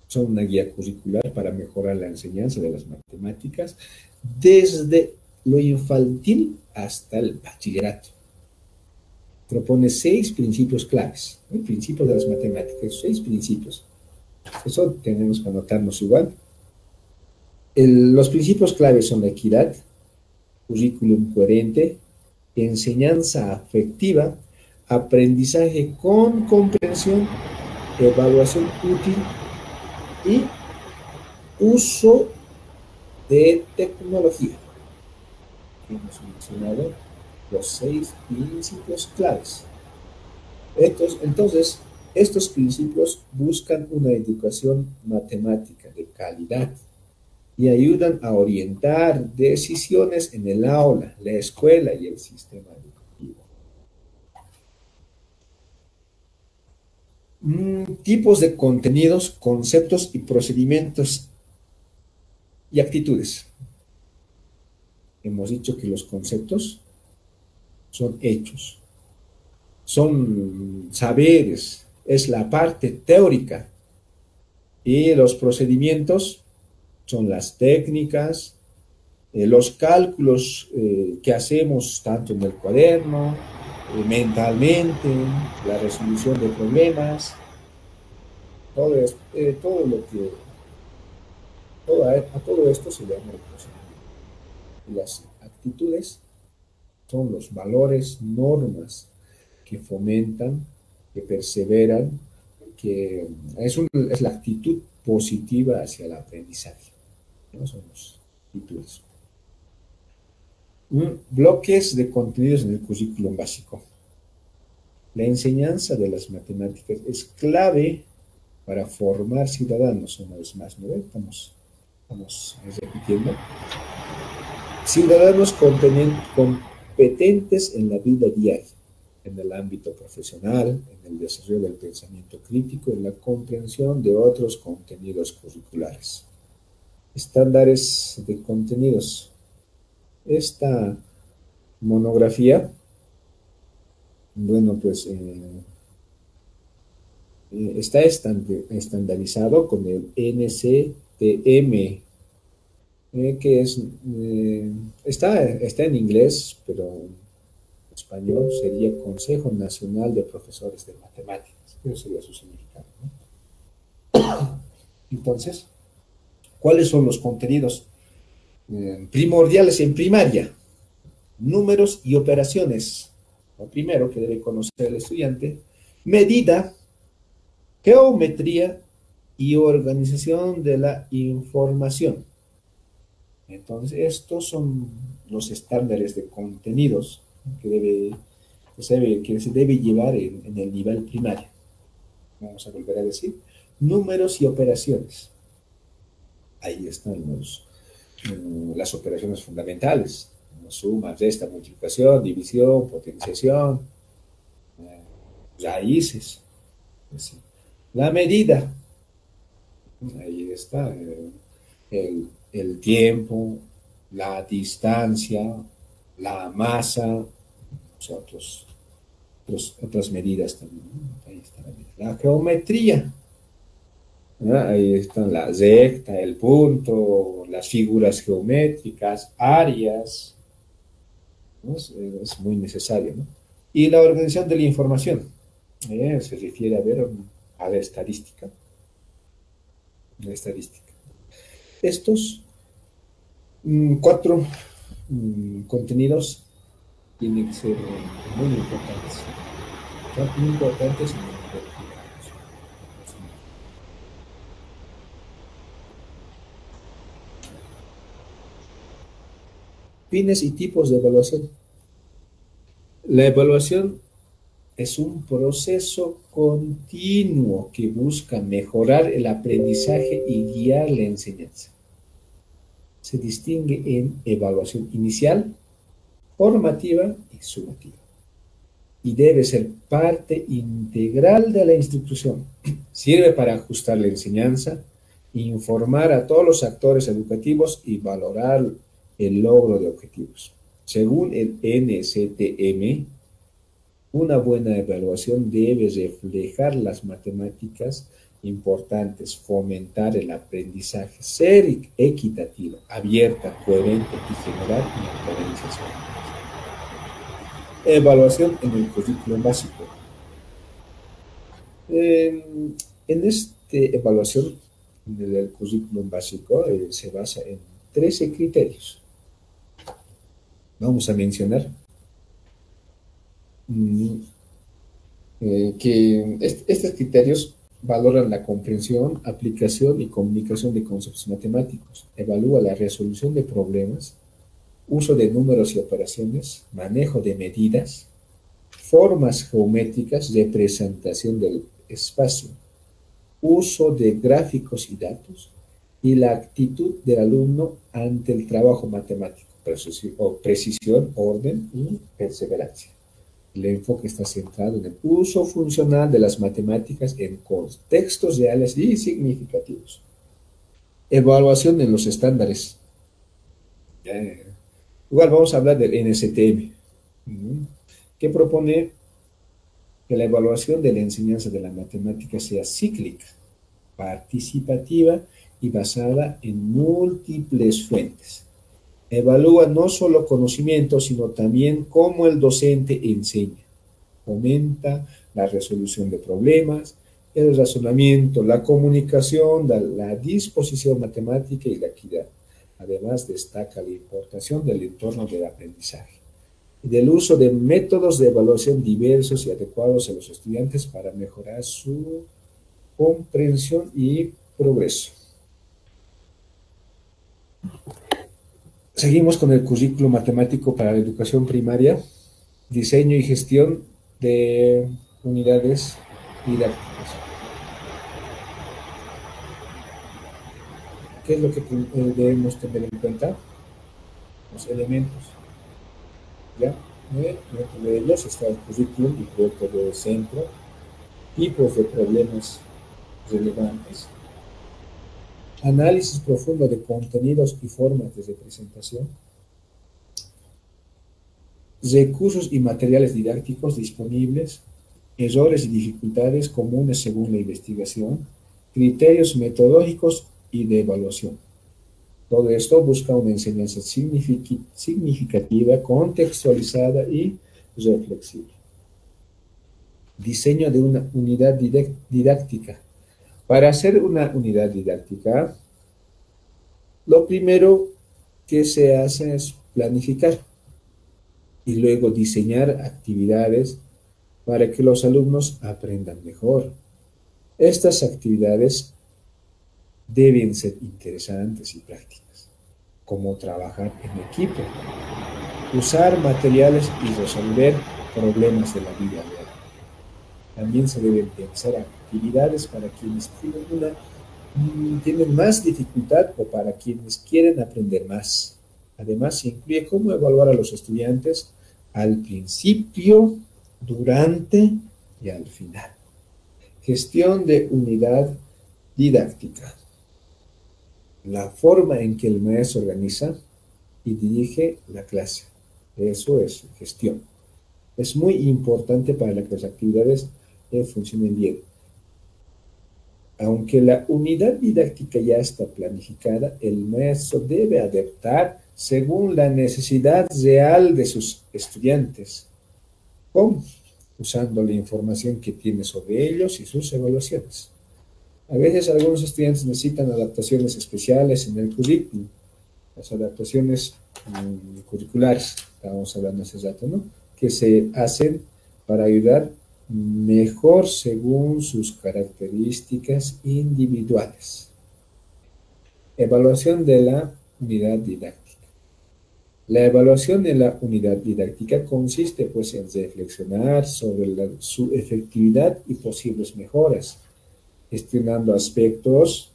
Son una guía curricular para mejorar la enseñanza de las matemáticas desde lo infantil hasta el bachillerato. Propone 6 principios claves, ¿no? Principios de las matemáticas, 6 principios. Eso tenemos que anotarnos igual. Los principios claves son la equidad, currículum coherente, enseñanza afectiva, aprendizaje con comprensión, evaluación útil y uso de tecnología. Hemos mencionado los 6 principios claves. Entonces, estos principios buscan una educación matemática de calidad y ayudan a orientar decisiones en el aula, la escuela y el sistema educativo. Tipos de contenidos, conceptos y procedimientos y actitudes. Hemos dicho que los conceptos son hechos, son saberes, es la parte teórica, y los procedimientos son las técnicas, Los cálculos que hacemos tanto en el cuaderno, mentalmente, la resolución de problemas, todo lo que, a todo esto se llama el procedimiento. Y las actitudes son los valores, normas que fomentan, que perseveran, que es la actitud positiva hacia el aprendizaje. ¿No? Son las actitudes. Bloques de contenidos en el currículum básico. La enseñanza de las matemáticas es clave para formar ciudadanos, una vez más, ¿no? Estamos repitiendo. Ciudadanos competentes en la vida diaria, en el ámbito profesional, en el desarrollo del pensamiento crítico, en la comprensión de otros contenidos curriculares. Estándares de contenidos. Esta monografía, bueno, pues está estandarizado con el NCTM, que está en inglés, pero en español sería Consejo Nacional de Profesores de Matemáticas. Eso sería su significado, ¿no? Entonces, ¿cuáles son los contenidos primordiales en primaria? Números y operaciones. Lo primero que debe conocer el estudiante: medida, geometría y organización de la información. Entonces, estos son los estándares de contenidos que se debe llevar en el nivel primario. Vamos a volver a decir: números y operaciones. Ahí están las operaciones fundamentales: suma, resta, multiplicación, división, potenciación, raíces. Así. La medida, ahí está, el tiempo, la distancia, la masa, o sea, otras medidas también, ¿no? Ahí está la medida. La geometría, ¿no? Ahí están la recta, el punto, las figuras geométricas, áreas, ¿no? Es muy necesario, ¿no? Y la organización de la información, se refiere a la estadística. La estadística. Estos cuatro contenidos tienen que ser muy importantes. Son muy importantes y muy complicados. Fines y tipos de evaluación. La evaluación es un proceso continuo que busca mejorar el aprendizaje y guiar la enseñanza. Se distingue en evaluación inicial, formativa y sumativa. Y debe ser parte integral de la institución. Sirve para ajustar la enseñanza, informar a todos los actores educativos y valorar el logro de objetivos. Según el NCTM, una buena evaluación debe reflejar las matemáticas importantes, fomentar el aprendizaje, ser equitativa, abierta, coherente y generar una organización. Evaluación en el currículum básico. En esta evaluación del currículum básico se basa en 13 criterios. Vamos a mencionar que estos criterios valoran la comprensión, aplicación y comunicación de conceptos matemáticos, evalúa la resolución de problemas, uso de números y operaciones, manejo de medidas, formas geométricas, representación del espacio, uso de gráficos y datos, y la actitud del alumno ante el trabajo matemático, precisión, orden y perseverancia. El enfoque está centrado en el uso funcional de las matemáticas en contextos reales y significativos. Evaluación en los estándares. Igual vamos a hablar del NCTM, que propone que la evaluación de la enseñanza de la matemática sea cíclica, participativa y basada en múltiples fuentes. Evalúa no solo conocimiento, sino también cómo el docente enseña. Fomenta la resolución de problemas, el razonamiento, la comunicación, la disposición matemática y la equidad. Además, destaca la importación del entorno del aprendizaje y del uso de métodos de evaluación diversos y adecuados a los estudiantes para mejorar su comprensión y progreso. Seguimos con el currículo matemático para la educación primaria, diseño y gestión de unidades didácticas. ¿Qué es lo que debemos tener en cuenta? Los elementos, ¿ya? Dentro de ellos está el currículum y proyecto de centro, tipos de problemas relevantes, análisis profundo de contenidos y formas de representación, recursos y materiales didácticos disponibles, errores y dificultades comunes según la investigación, criterios metodológicos y de evaluación. Todo esto busca una enseñanza significativa, contextualizada y reflexiva. Diseño de una unidad didáctica. Para hacer una unidad didáctica, lo primero que se hace es planificar y luego diseñar actividades para que los alumnos aprendan mejor. Estas actividades deben ser interesantes y prácticas, como trabajar en equipo, usar materiales y resolver problemas de la vida real. También se deben pensar actividades para quienes tienen más dificultad o para quienes quieren aprender más. Además, se incluye cómo evaluar a los estudiantes al principio, durante y al final. Gestión de unidad didáctica. La forma en que el maestro organiza y dirige la clase. Eso es gestión. Es muy importante para que las actividades funcionen bien. Aunque la unidad didáctica ya está planificada, el maestro debe adaptar según la necesidad real de sus estudiantes. ¿Cómo? Usando la información que tiene sobre ellos y sus evaluaciones. A veces algunos estudiantes necesitan adaptaciones especiales en el currículum, las adaptaciones curriculares, estábamos hablando hace rato, ¿no? Que se hacen para ayudar mejor según sus características individuales. Evaluación de la unidad didáctica. La evaluación de la unidad didáctica consiste pues en reflexionar sobre su efectividad y posibles mejoras, gestionando aspectos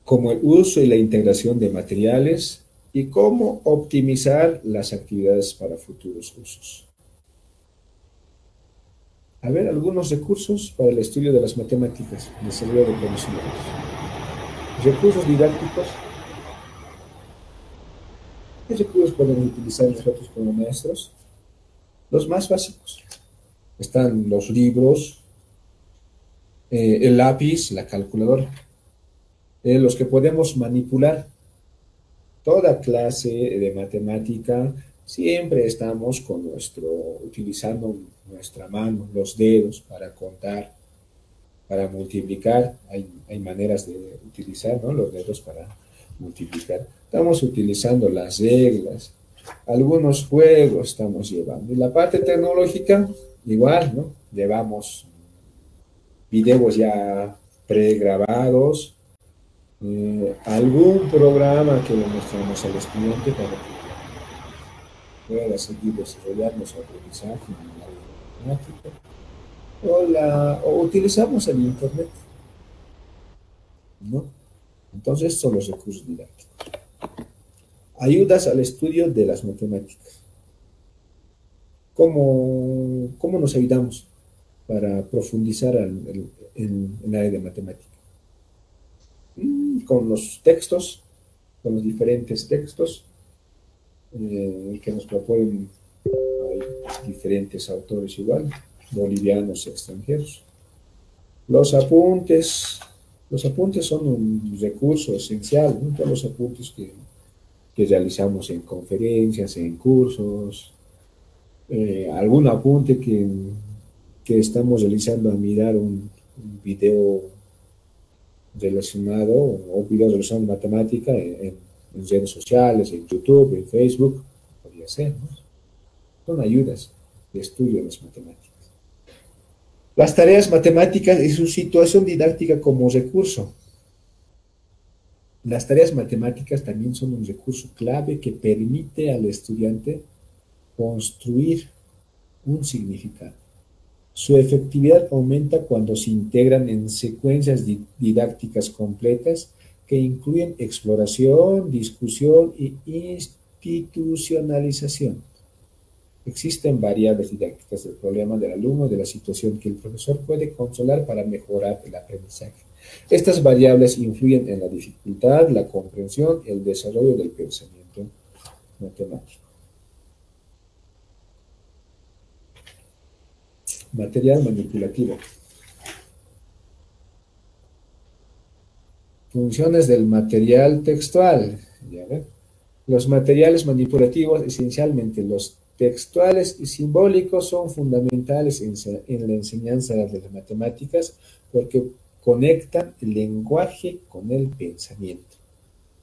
como el uso y la integración de materiales y cómo optimizar las actividades para futuros usos. A ver, algunos recursos para el estudio de las matemáticas, desarrollo de conocimientos. Recursos didácticos. ¿Qué recursos pueden utilizar nosotros como maestros? Los más básicos. Están los libros, el lápiz, la calculadora, los que podemos manipular. Toda clase de matemática siempre estamos utilizando nuestra mano, los dedos para contar, para multiplicar. Hay maneras de utilizar, ¿no?, los dedos para multiplicar. Estamos utilizando las reglas, algunos juegos estamos llevando. Y la parte tecnológica, igual, ¿no? Llevamos videos ya pregrabados, algún programa que le mostramos al estudiante para que pueda seguir desarrollando su aprendizaje en la matemática, o utilizamos el internet, ¿no? Entonces son los recursos didácticos. Ayudas al estudio de las matemáticas. ¿Cómo nos ayudamos para profundizar en el área de matemática? Con los textos, con los diferentes textos que nos proponen. Hay diferentes autores igual, bolivianos, extranjeros. Los apuntes, Los apuntes son un recurso esencial, ¿no? Todos los apuntes que realizamos en conferencias, en cursos, algún apunte que estamos realizando a mirar un video relacionado o videos relacionados a matemática en redes sociales, en YouTube, en Facebook, podría ser, ¿no? Son ayudas de estudio en las matemáticas. Las tareas matemáticas y su situación didáctica como recurso. Las tareas matemáticas también son un recurso clave que permite al estudiante construir un significado. Su efectividad aumenta cuando se integran en secuencias didácticas completas que incluyen exploración, discusión e institucionalización. Existen variables didácticas del problema del alumno y de la situación que el profesor puede controlar para mejorar el aprendizaje. Estas variables influyen en la dificultad, la comprensión y el desarrollo del pensamiento matemático. Material manipulativo. Funciones del material textual. ¿Ya ven? Los materiales manipulativos, esencialmente los textuales y simbólicos, son fundamentales en la enseñanza de las matemáticas porque conectan el lenguaje con el pensamiento.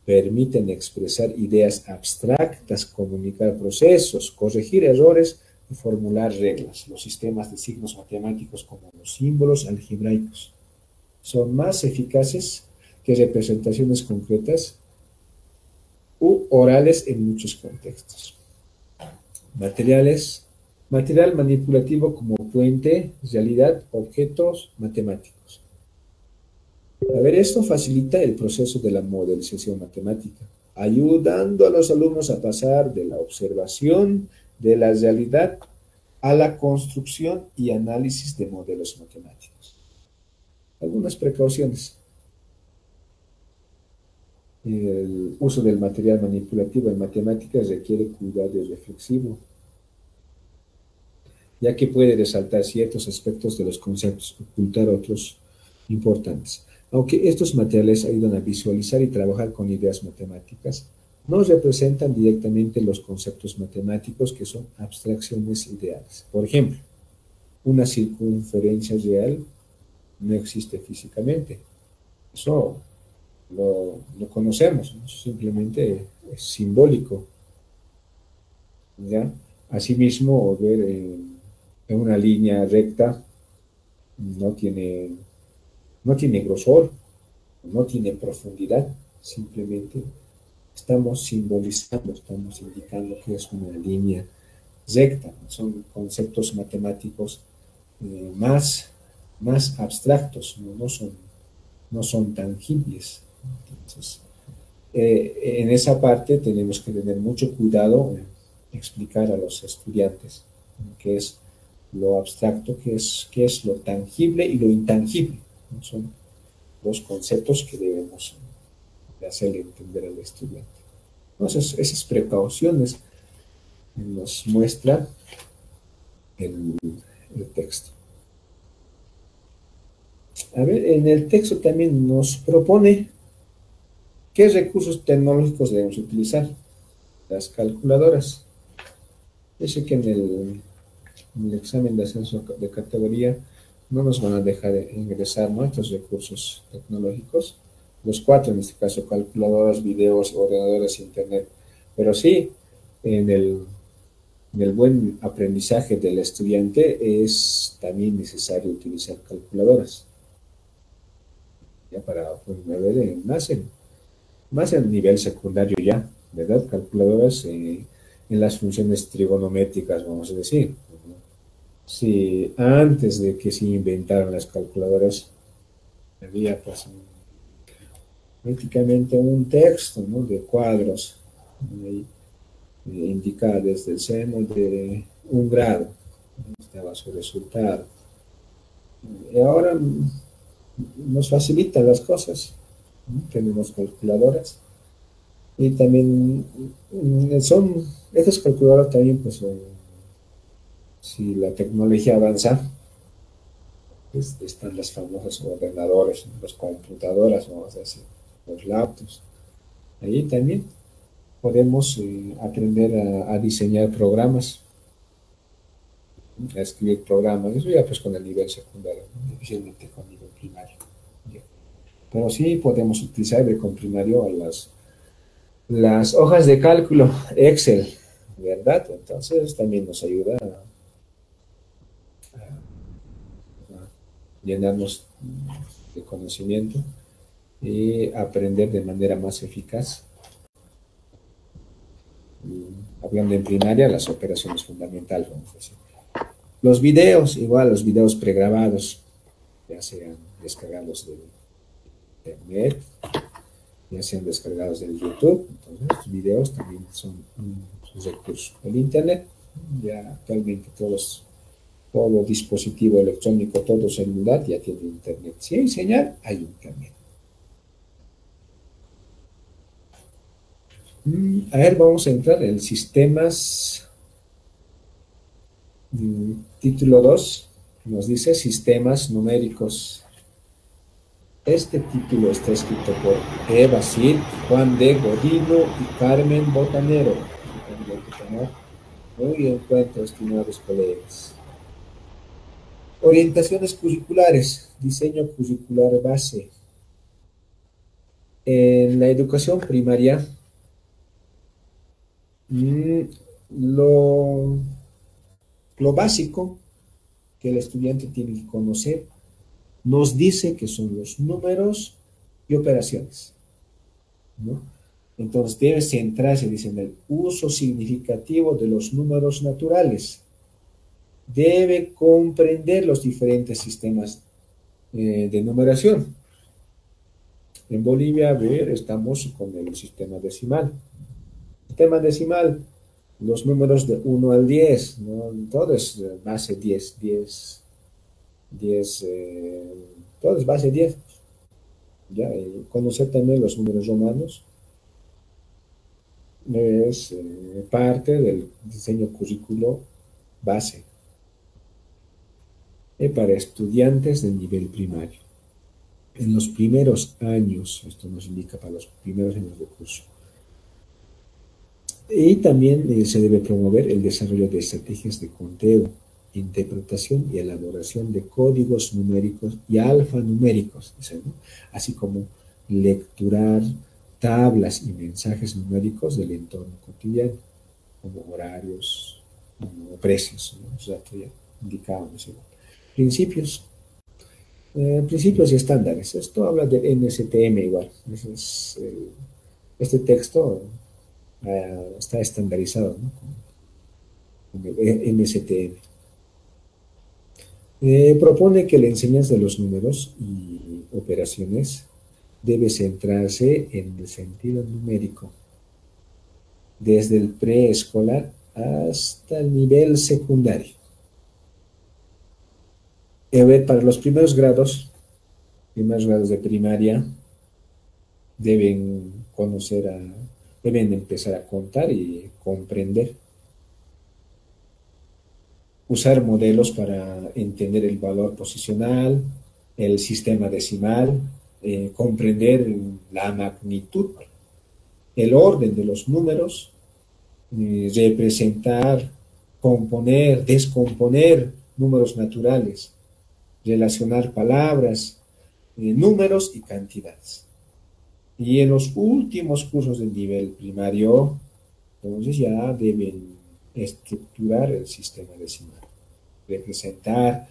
Permiten expresar ideas abstractas, comunicar procesos, corregir errores y formular reglas. Los sistemas de signos matemáticos como los símbolos algebraicos son más eficaces que representaciones concretas u orales en muchos contextos. Material manipulativo como puente, realidad, objetos matemáticos. A ver, esto facilita el proceso de la modelización matemática, ayudando a los alumnos a pasar de la observación de la realidad a la construcción y análisis de modelos matemáticos. Algunas precauciones. El uso del material manipulativo en matemáticas requiere cuidado reflexivo, ya que puede resaltar ciertos aspectos de los conceptos, ocultar otros importantes. Aunque estos materiales ayudan a visualizar y trabajar con ideas matemáticas, no representan directamente los conceptos matemáticos que son abstracciones ideales. Por ejemplo, una circunferencia real no existe físicamente. Eso lo conocemos, ¿no? Simplemente es simbólico, ¿ya? Asimismo, ver en una línea recta no tiene, no tiene grosor, no tiene profundidad, simplemente estamos simbolizando, estamos indicando que es una línea recta. Son conceptos matemáticos más abstractos, no son tangibles. Entonces, en esa parte tenemos que tener mucho cuidado en explicar a los estudiantes qué es lo abstracto, qué es lo tangible y lo intangible. Son dos conceptos que debemos de hacerle entender al estudiante. Entonces, esas precauciones nos muestra el texto. A ver, en el texto también nos propone qué recursos tecnológicos debemos utilizar. Las calculadoras. Dice que en el examen de ascenso de categoría no nos van a dejar ingresar, ¿no?, estos recursos tecnológicos. Los cuatro, en este caso, calculadoras, videos, ordenadores, internet. Pero sí, en el buen aprendizaje del estudiante es también necesario utilizar calculadoras. Ya para, pues, a ver, más en nivel secundario ya, ¿verdad? Calculadoras en las funciones trigonométricas, vamos a decir. Si antes de que se inventaran las calculadoras había pues prácticamente un texto, ¿no?, de cuadros, ahí, indicaba desde el seno de un grado, estaba su resultado. Y ahora nos facilitan las cosas, ¿no? Tenemos calculadoras y también estas calculadoras también, pues, si la tecnología avanza, Están las famosas ordenadores, las computadoras, vamos a decir, los laptops. Ahí también podemos aprender a diseñar programas, a escribir programas. Eso ya pues con el nivel secundario, ¿no? Especialmente con el nivel primario. Ya. Pero sí podemos utilizar con primario a las hojas de cálculo, Excel, ¿verdad? Entonces también nos ayuda a llenarnos de conocimiento y aprender de manera más eficaz. Hablando en primaria, las operaciones fundamentales, vamos a decir. Los videos, igual los videos pregrabados, ya sean descargados de internet, ya sean descargados del YouTube, entonces los videos también son un recurso. El internet, ya actualmente todo dispositivo electrónico, todo celular ya tiene internet. Si hay señal, hay internet. A ver, vamos a entrar en sistemas. Título 2 nos dice sistemas numéricos. Este título está escrito por Eva Cid, Juan de Godino y Carmen Botanero. Muy en cuenta, estimados colegas. Orientaciones curriculares, diseño curricular base. En la educación primaria, lo, lo básico que el estudiante tiene que conocer nos dice que son los números y operaciones, ¿no? Entonces debe centrarse, dice, en el uso significativo de los números naturales. Debe comprender los diferentes sistemas de numeración. En Bolivia, a ver, estamos con el sistema decimal. Sistema decimal, los números de 1 al 10, ¿no? Todo es base 10, 10, 10, todo es base 10. ¿Ya? Conocer también los números romanos es parte del diseño currículo base para estudiantes de nivel primario. En los primeros años, esto nos indica para los primeros años de curso. Y también se debe promover el desarrollo de estrategias de conteo, interpretación y elaboración de códigos numéricos y alfanuméricos, ¿no? Así como lecturar tablas y mensajes numéricos del entorno cotidiano, como horarios, como precios, ¿no? O sea, que ya indicábamos igual. Principios. Principios y estándares. Esto habla del NSTM igual. Este texto está estandarizado, ¿no? Con el NSTM. Propone que la enseñanza de los números y operaciones debe centrarse en el sentido numérico, desde el preescolar hasta el nivel secundario. Para los primeros grados de primaria, deben empezar a contar y comprender. Usar modelos para entender el valor posicional, el sistema decimal, comprender la magnitud, el orden de los números, representar, componer, descomponer números naturales, relacionar palabras, números y cantidades. Y en los últimos cursos del nivel primario, entonces ya deben estructurar el sistema decimal, representar,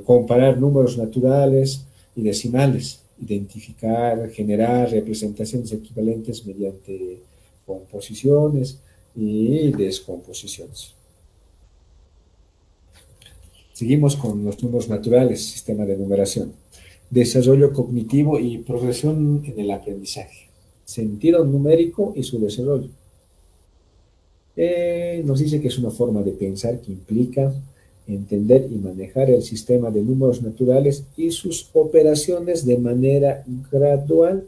comparar números naturales y decimales, identificar, generar representaciones equivalentes mediante composiciones y descomposiciones. Seguimos con los números naturales, sistema de numeración. Desarrollo cognitivo y progresión en el aprendizaje. Sentido numérico y su desarrollo. Nos dice que es una forma de pensar que implica entender y manejar el sistema de números naturales y sus operaciones de manera gradual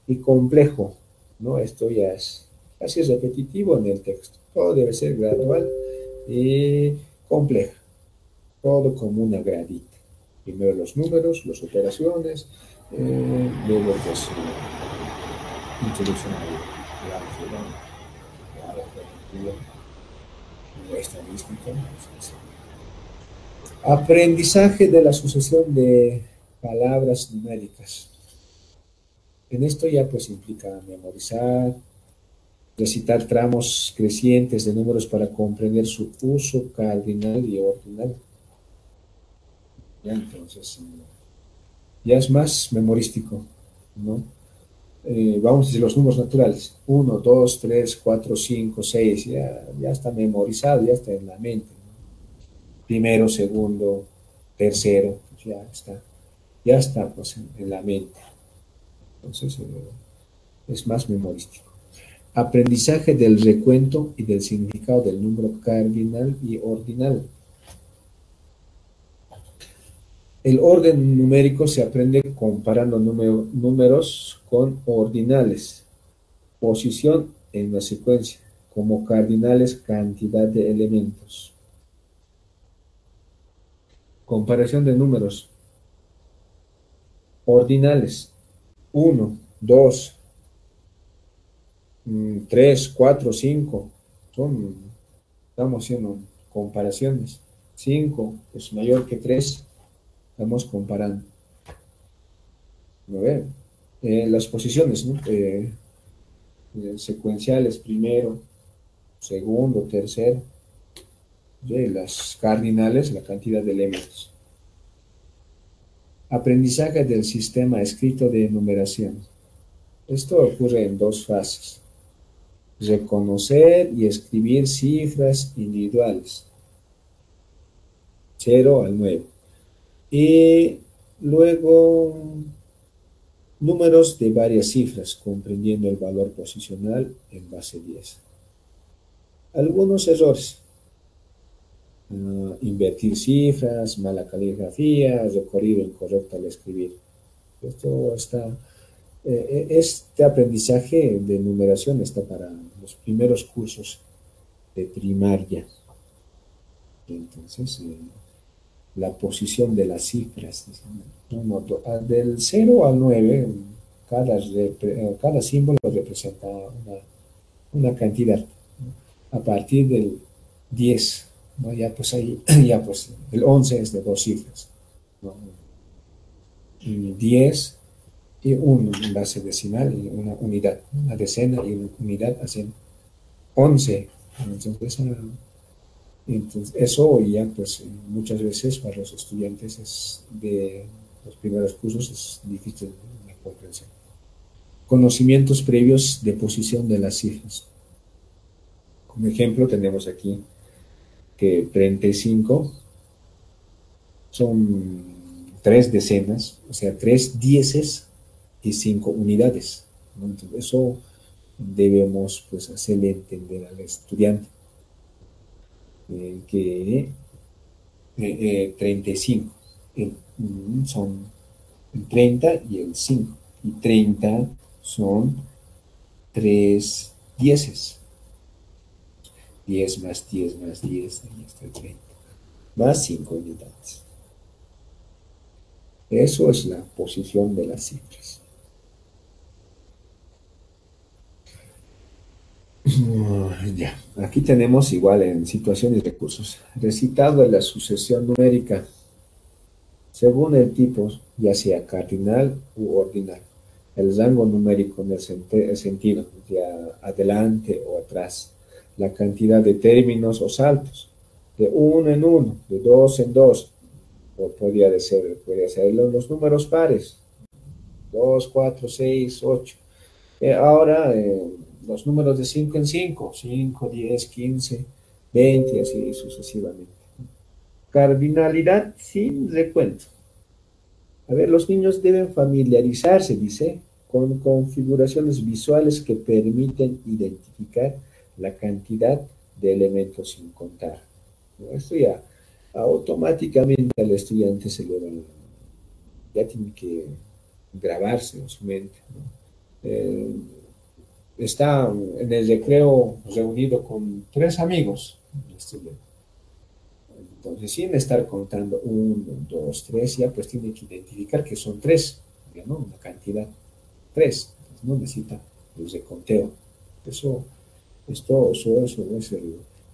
y complejo, ¿no? Esto ya es casi repetitivo en el texto. Todo debe ser gradual y complejo. Todo como una gradita. Primero los números, las operaciones, luego pues introducción al álgebra, la estadística. Aprendizaje de la sucesión de palabras numéricas. En esto ya pues implica memorizar, recitar tramos crecientes de números para comprender su uso cardinal y ordinal. Ya entonces, ya es más memorístico, ¿no? Vamos a decir los números naturales, 1, 2, 3, 4, 5, 6, ya está memorizado, ya está en la mente, ¿no? Primero, segundo, tercero, pues ya está pues, en la mente. Entonces, es más memorístico. Aprendizaje del recuento y del significado del número cardinal y ordinal. El orden numérico se aprende comparando números con ordinales, posición en la secuencia, como cardinales cantidad de elementos. Comparación de números ordinales, 1, 2, 3, 4, 5, estamos haciendo comparaciones. 5 es mayor que 3, estamos comparando. ¿No ven? Las posiciones, ¿no? Secuenciales, primero, segundo, tercero. Las cardinales, la cantidad de elementos. Aprendizaje del sistema escrito de numeración. Esto ocurre en dos fases. Reconocer y escribir cifras individuales. 0 al 9. Y luego números de varias cifras, comprendiendo el valor posicional en base 10. Algunos errores. Invertir cifras, mala caligrafía, recorrido incorrecto al escribir. Este aprendizaje de numeración está para los primeros cursos de primaria. Entonces, la posición de las cifras. Del 0 al 9, cada símbolo representa una cantidad. A partir del 10, ¿no? Ya pues ahí, ya pues el 11 es de dos cifras, ¿no? Y 10 y un base decimal y una unidad, una decena y una unidad hacen 11. Entonces, eso ya pues muchas veces para los estudiantes de los primeros cursos es difícil la comprensión. Conocimientos previos de posición de las cifras. Como ejemplo tenemos aquí que 35 son 3 decenas, o sea, 3 dieces y 5 unidades, ¿no? Entonces, eso debemos pues hacerle entender al estudiante que 35 son el 30 y el 5, y 30 son 3 dieces. 10 más 10 más 10, ahí está el 30, más 5 unidades. Eso es la posición de las cifras. Ya, aquí tenemos igual en situaciones de cursos. Recitado de la sucesión numérica, según el tipo, ya sea cardinal u ordinal. El rango numérico en el sentido, ya adelante o atrás. La cantidad de términos o saltos, de uno en uno, de dos en dos, o podría ser los números pares, 2, 4, 6, 8. Ahora los números de 5 en 5, 5, 10, 15, 20 y así sucesivamente. Cardinalidad sin recuento. A ver, los niños deben familiarizarse, dice, con configuraciones visuales que permiten identificar la cantidad de elementos sin contar. ¿No? Esto ya automáticamente al estudiante se le va, ya tiene que grabarse en su mente, ¿no? Está en el recreo reunido con 3 amigos, Entonces, sin estar contando uno, dos, tres, ya pues tiene que identificar que son tres, ya, ¿no? Una cantidad, tres. Entonces, no necesita los de conteo. Eso, eso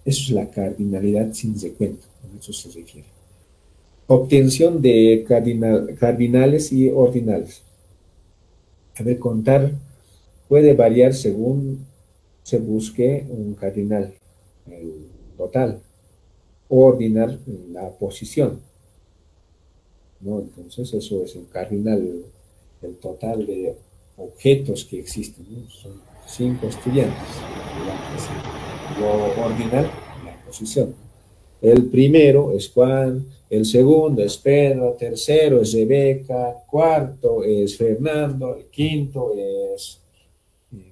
es la cardinalidad sin recuento, a eso se refiere. Obtención de cardinales y ordinales. A ver, contar puede variar según se busque un cardinal, el total, o ordinar la posición, ¿no? Entonces, eso es el cardinal, el total de objetos que existen, ¿no? Son cinco estudiantes. Lo ordinal, la posición. El primero es Juan, el segundo es Pedro, tercero es Rebeca, cuarto es Fernando, el quinto es eh,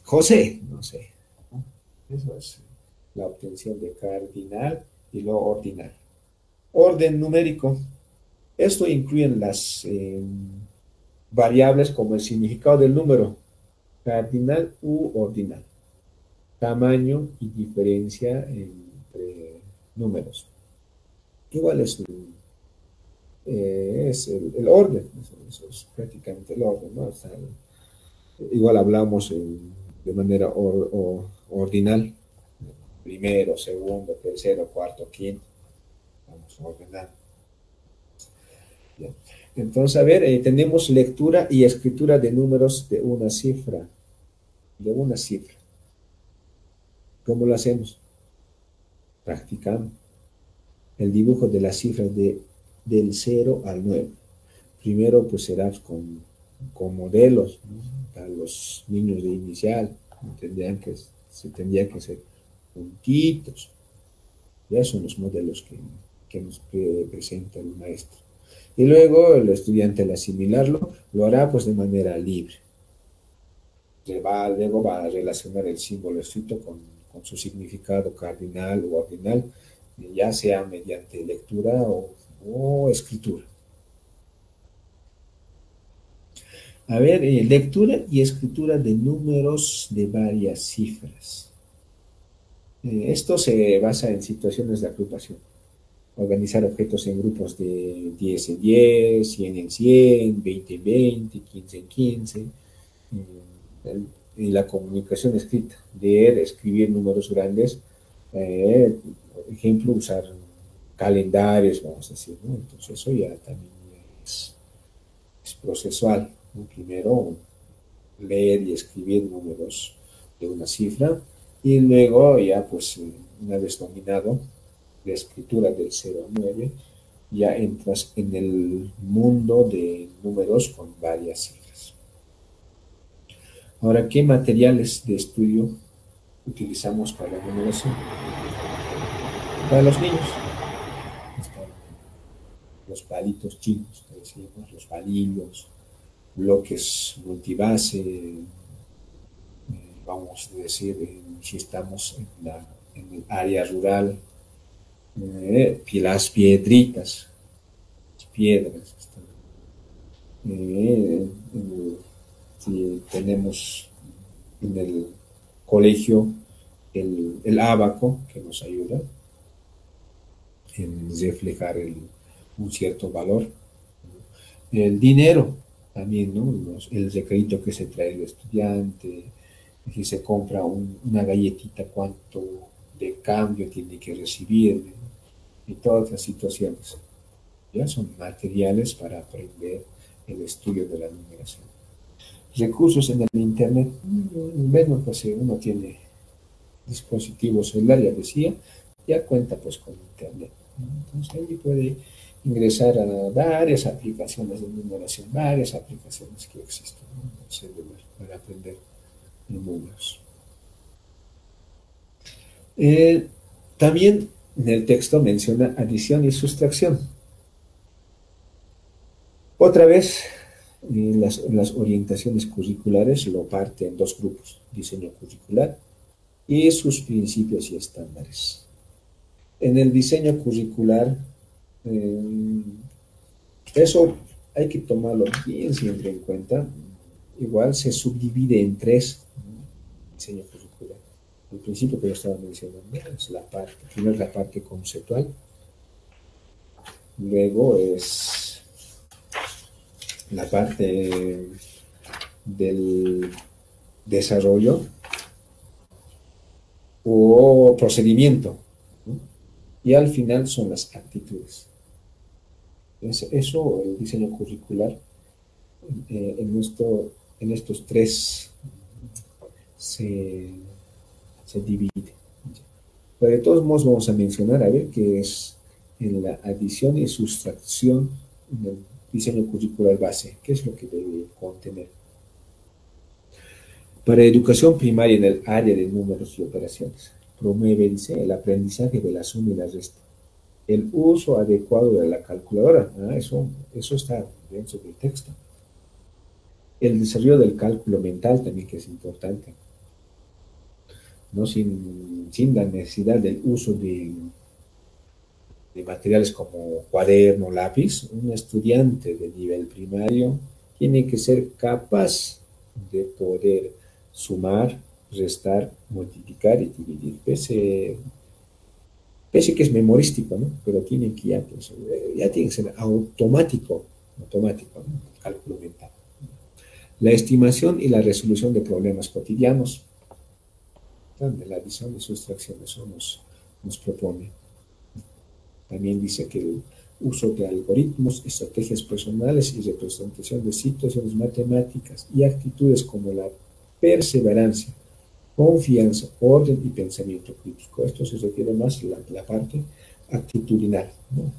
José, no sé. ¿No? Eso es la obtención de cardinal y lo ordinal. Orden numérico. Esto incluye las variables como el significado del número, cardinal u ordinal, tamaño y diferencia entre números. Igual es el orden, eso es prácticamente el orden, ¿no? O sea, igual hablamos de manera ordinal, primero, segundo, tercero, cuarto, quinto, vamos a ordenar. ¿Ya? Entonces, a ver, tenemos lectura y escritura de números de una cifra. ¿Cómo lo hacemos? Practicando el dibujo de las cifras del 0 al 9. Primero, pues será con modelos, ¿no? Para los niños de inicial, se tendrían que hacer puntitos. Ya son los modelos que nos presenta el maestro. Y luego el estudiante al asimilarlo lo hará pues de manera libre. Luego va a relacionar el símbolo escrito con su significado cardinal o ordinal, ya sea mediante lectura o escritura. A ver, lectura y escritura de números de varias cifras. Esto se basa en situaciones de agrupación. Organizar objetos en grupos de 10 en 10, 100 en 100, 20 en 20, 15 en 15. Y la comunicación escrita, leer, escribir números grandes, por ejemplo, usar calendarios, vamos a decir, ¿no? Entonces eso ya también es procesual, ¿no? Primero leer y escribir números de una cifra y luego ya pues una vez dominado la escritura del 0 a 9, ya entras en el mundo de números con varias cifras. Ahora, ¿qué materiales de estudio utilizamos para la numeración? Para los niños, están los palitos chinos, decimos, los palillos, bloques multibase, vamos a decir, si estamos en el área rural, las piedritas, las piedras. Eh, si tenemos en el colegio el ábaco que nos ayuda en reflejar un cierto valor. El dinero también, ¿no? El recredito que se trae el estudiante, si se compra una galletita, cuánto de cambio tiene que recibir, y todas las situaciones. Ya son materiales para aprender el estudio de la numeración. Recursos en el Internet. Bueno, pues si uno tiene dispositivos celular, ya decía, ya cuenta pues con Internet. Entonces ahí puede ingresar a varias aplicaciones de numeración, varias aplicaciones que existen, ¿no? En el celular para aprender números. También en el texto menciona adición y sustracción. Otra vez, las orientaciones curriculares lo parte en dos grupos, diseño curricular y sus principios y estándares. En el diseño curricular, eso hay que tomarlo bien siempre en cuenta. Igual se subdivide en tres, ¿no? Diseño curricular. El principio que yo estaba mencionando es primero la parte conceptual, Luego es la parte del desarrollo o procedimiento, ¿no? Y al final son las actitudes. Eso, el diseño curricular, en estos tres se, se divide. Pero de todos modos vamos a mencionar a ver qué es en la adición y sustracción en el diseño curricular base, qué es lo que debe contener. Para educación primaria en el área de números y operaciones, promueve, dice, el aprendizaje de la suma y la resta, el uso adecuado de la calculadora, eso está dentro del texto. El desarrollo del cálculo mental también, que es importante, ¿no? Sin la necesidad del uso de materiales como cuaderno, lápiz, un estudiante de nivel primario tiene que ser capaz de poder sumar, restar, multiplicar y dividir. Pese que es memorístico, ¿no? Pero tiene que ya tiene que ser automático, ¿no? Cálculo mental. La estimación y la resolución de problemas cotidianos, de la adición y sustracción, eso nos propone. También dice que el uso de algoritmos, estrategias personales y representación de situaciones matemáticas y actitudes como la perseverancia, confianza, orden y pensamiento crítico. Esto se refiere más a la parte actitudinal, ¿no?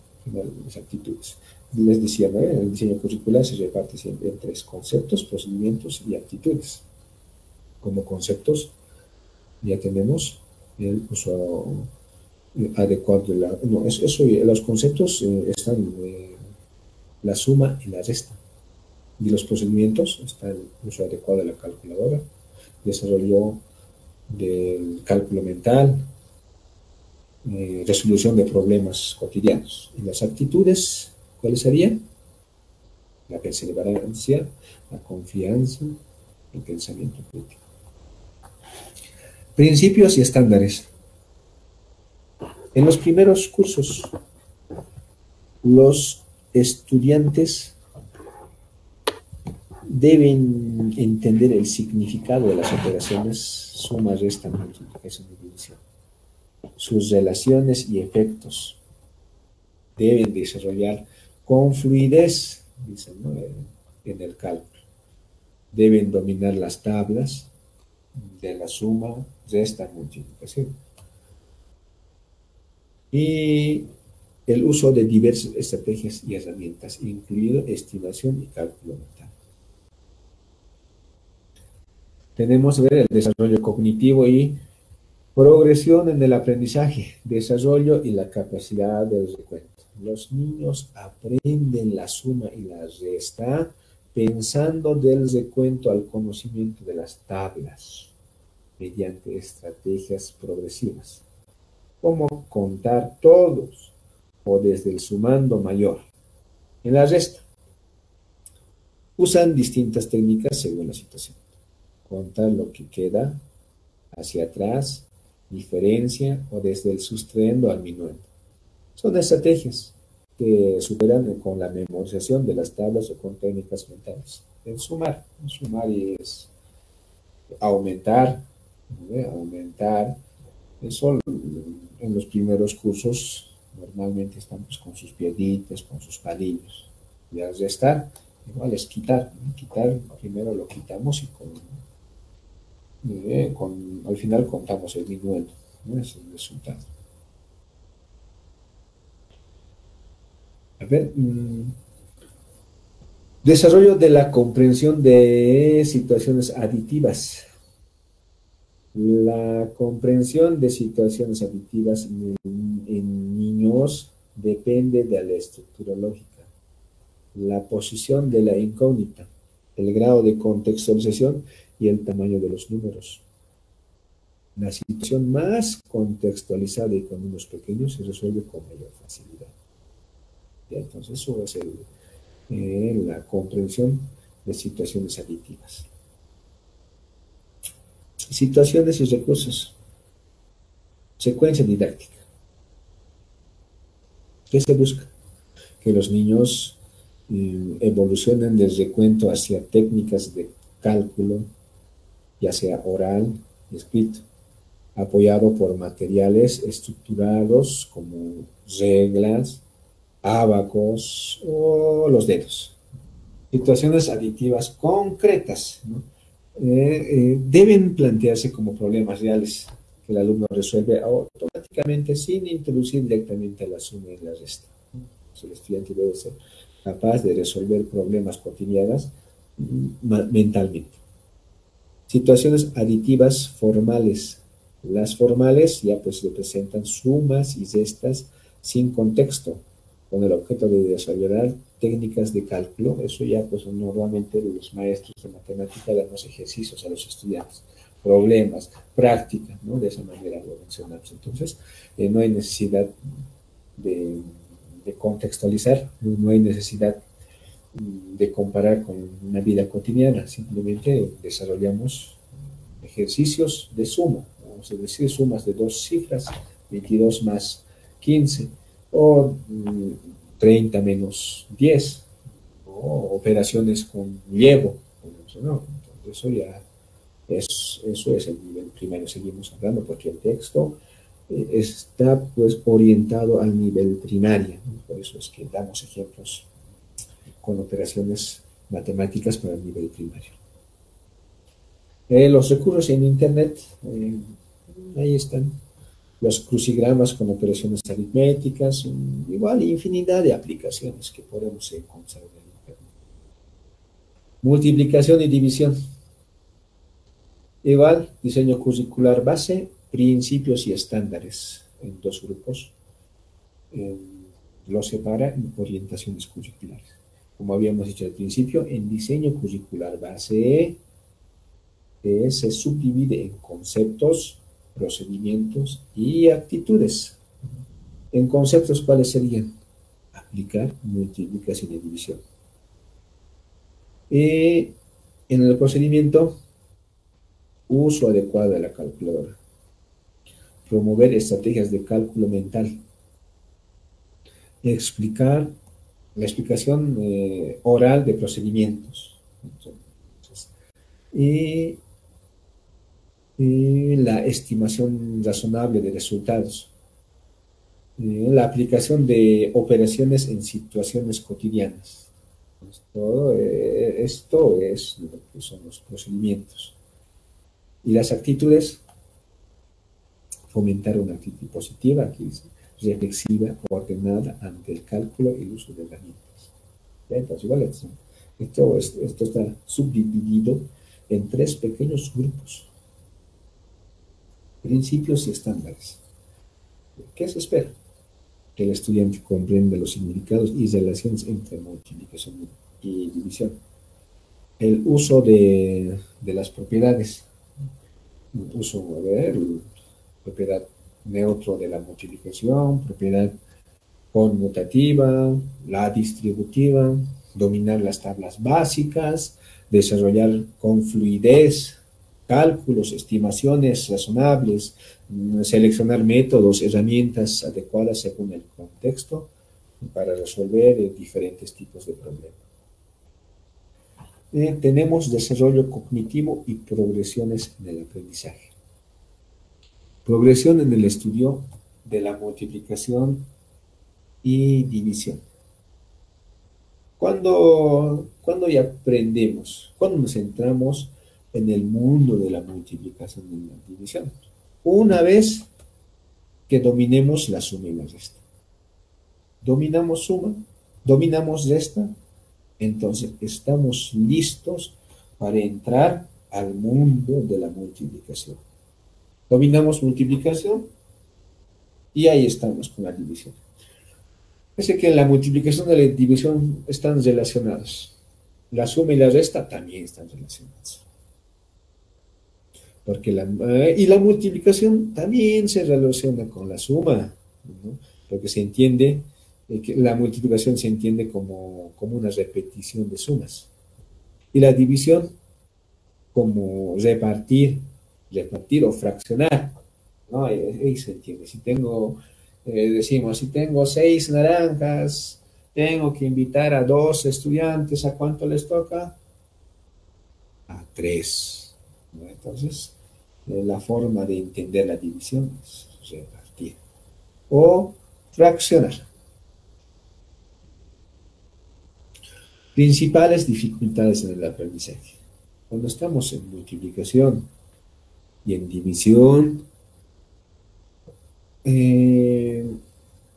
Las actitudes. Les decía, ¿no? El diseño curricular se reparte siempre en tres conceptos, procedimientos y actitudes. Como conceptos ya tenemos el uso adecuado de la... No, los conceptos están la suma y la resta. Y los procedimientos está el uso adecuado de la calculadora, desarrollo del cálculo mental, resolución de problemas cotidianos. Y las actitudes, ¿cuáles serían? La perseverancia, la confianza, el pensamiento crítico. Principios y estándares. En los primeros cursos, los estudiantes deben entender el significado de las operaciones suma, resta, multiplicación y división, sus relaciones y efectos. Deben desarrollar con fluidez, dicen, ¿no? En el cálculo. Deben dominar las tablas de la suma, resta, multiplicación. Y el uso de diversas estrategias y herramientas, incluido estimación y cálculo mental. Tenemos que ver el desarrollo cognitivo y progresión en el aprendizaje, desarrollo y la capacidad del recuento. Los niños aprenden la suma y la resta pensando del recuento al conocimiento de las tablas mediante estrategias progresivas, como contar todos o desde el sumando mayor. En la resta, usan distintas técnicas según la situación. Contar lo que queda hacia atrás, diferencia o desde el sustraendo al minuendo. Son estrategias que superan con la memorización de las tablas o con técnicas mentales. El sumar es aumentar, ¿no? Aumentar. Eso en los primeros cursos normalmente estamos con sus pieditas, con sus palillos. Y al restar, igual es quitar, ¿no? Quitar, primero lo quitamos y al final contamos el minuendo, ¿no? Es el resultado. A ver, desarrollo de la comprensión de situaciones aditivas. La comprensión de situaciones aditivas en niños depende de la estructura lógica, la posición de la incógnita, el grado de contextualización y el tamaño de los números. La situación más contextualizada y con números pequeños se resuelve con mayor facilidad. ¿Ya? Entonces, eso es la comprensión de situaciones aditivas. Situaciones y recursos. Secuencia didáctica. ¿Qué se busca? que los niños evolucionen del recuento hacia técnicas de cálculo, ya sea oral y escrito, apoyado por materiales estructurados como reglas, ábacos o los dedos. Situaciones aditivas concretas, ¿no? Deben plantearse como problemas reales que el alumno resuelve automáticamente sin introducir directamente la suma y la resta. El estudiante debe ser capaz de resolver problemas cotidianos mentalmente. Situaciones aditivas formales. Las formales ya pues representan sumas y restas sin contexto, con el objeto de desarrollar técnicas de cálculo. Eso ya pues normalmente los maestros de matemática dan los ejercicios a los estudiantes, problemas, práctica, ¿no? De esa manera lo mencionamos. Entonces, no hay necesidad de contextualizar, no hay necesidad de comparar con una vida cotidiana, simplemente desarrollamos ejercicios de suma, vamos a decir sumas de dos cifras, 22 más 15, o 30 menos 10, o operaciones con llevo, ¿no? Entonces eso ya eso es el nivel primario, seguimos hablando porque el texto está pues orientado al nivel primario, ¿no? Por eso es que damos ejemplos con operaciones matemáticas para el nivel primario. Los recursos en Internet, ahí están los crucigramas con operaciones aritméticas, igual infinidad de aplicaciones que podemos encontrar en Internet. Multiplicación y división. Igual, diseño curricular base, principios y estándares en dos grupos. Lo separa en orientaciones curriculares. Como habíamos dicho al principio, en diseño curricular base se subdivide en conceptos, procedimientos y actitudes. En conceptos, ¿cuáles serían? Aplicar, multiplicación y división. En el procedimiento, uso adecuado de la calculadora. Promover estrategias de cálculo mental. Explicar la explicación oral de procedimientos. Entonces, y la estimación razonable de resultados. La aplicación de operaciones en situaciones cotidianas. Pues todo esto es lo que son los procedimientos. Y las actitudes, fomentar una actitud positiva, aquí dice, reflexiva, ordenada ante el cálculo y el uso de herramientas. ¿Ya? Entonces, igual, esto está subdividido en 3 pequeños grupos. Principios y estándares. ¿Qué se espera? Que el estudiante comprenda los significados y relaciones entre multiplicación y división. El uso de las propiedades. Uso, a ver, propiedad neutro de la multiplicación, propiedad conmutativa, la distributiva, dominar las tablas básicas, desarrollar con fluidez cálculos, estimaciones razonables, seleccionar métodos, herramientas adecuadas según el contexto para resolver diferentes tipos de problemas. Tenemos desarrollo cognitivo y progresiones en el aprendizaje. Progresión en el estudio de la multiplicación y división. Cuando ya aprendemos, cuando nos centramos en el mundo de la multiplicación y la división, una vez que dominemos la suma y la resta. Dominamos suma, dominamos resta, entonces estamos listos para entrar al mundo de la multiplicación. Dominamos multiplicación y ahí estamos con la división. Parece que la multiplicación y la división están relacionados. La suma y la resta también están relacionadas. Porque la multiplicación también se relaciona con la suma, ¿no? Porque se entiende que la multiplicación se entiende como una repetición de sumas. Y la división como repartir o fraccionar, ¿no? Ahí se entiende. Si tengo, decimos, si tengo 6 naranjas, Tengo que invitar a 2 estudiantes, ¿a cuánto les toca? A 3. ¿No? Entonces, la forma de entender la división es repartir o fraccionar. Principales dificultades en el aprendizaje. Cuando estamos en multiplicación y en división, eh,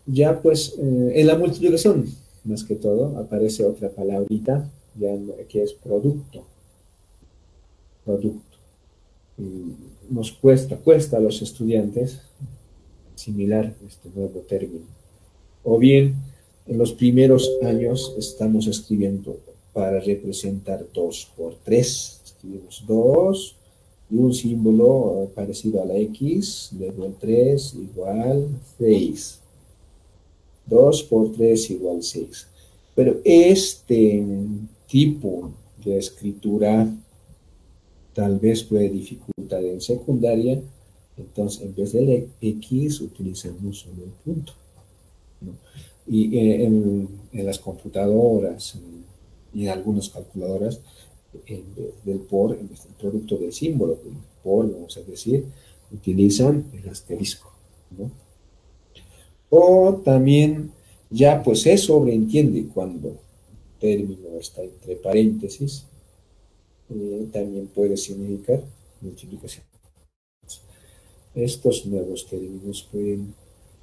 ya pues en la multiplicación, más que todo, aparece otra palabrita ya que es producto. Producto. Nos cuesta a los estudiantes asimilar este nuevo término. O bien, en los primeros años estamos escribiendo para representar 2 por 3. Escribimos 2 y un símbolo parecido a la X, luego el 3 igual 6. 2 por 3 igual 6. Pero este tipo de escritura tal vez puede dificultar en secundaria, entonces en vez del X utilizamos solo el punto, ¿no? Y en las computadoras y en algunas calculadoras, en vez del por, en vez del producto del símbolo del por, vamos a decir, utilizan el asterisco, ¿no? O también ya pues se sobreentiende cuando el término está entre paréntesis, también puede significar multiplicación. Estos nuevos términos pueden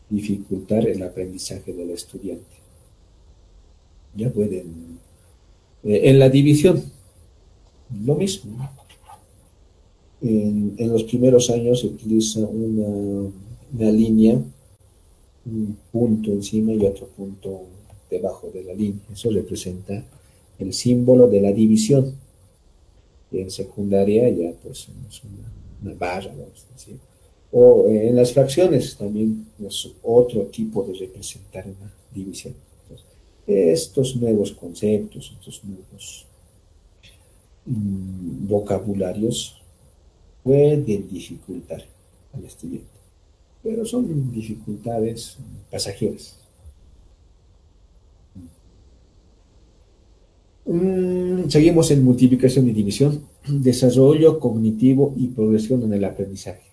dificultar el aprendizaje del estudiante. Ya pueden. En la división, lo mismo. En los primeros años se utiliza una línea, un punto encima y otro punto debajo de la línea. Eso representa el símbolo de la división. Y en secundaria ya pues es una barra, vamos a decir. O en las fracciones también es otro tipo de representar una división. Entonces, estos nuevos conceptos, estos nuevos vocabularios pueden dificultar al estudiante, pero son dificultades pasajeras. Seguimos en multiplicación y división, desarrollo cognitivo y progresión en el aprendizaje.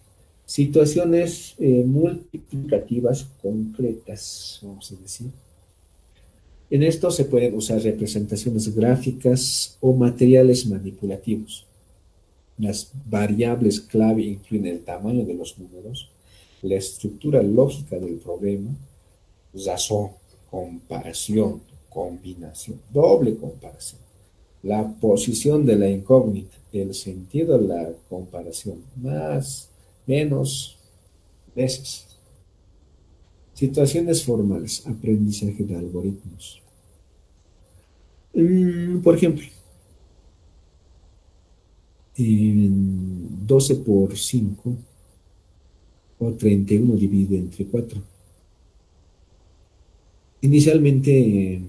Situaciones multiplicativas concretas, vamos a decir. En esto se pueden usar representaciones gráficas o materiales manipulativos. Las variables clave incluyen el tamaño de los números, la estructura lógica del problema, razón, comparación, combinación, doble comparación, la posición de la incógnita, el sentido de la comparación, más, menos, veces. Situaciones formales, aprendizaje de algoritmos. Por ejemplo, 12 por 5 o 31 dividido entre 4. Inicialmente,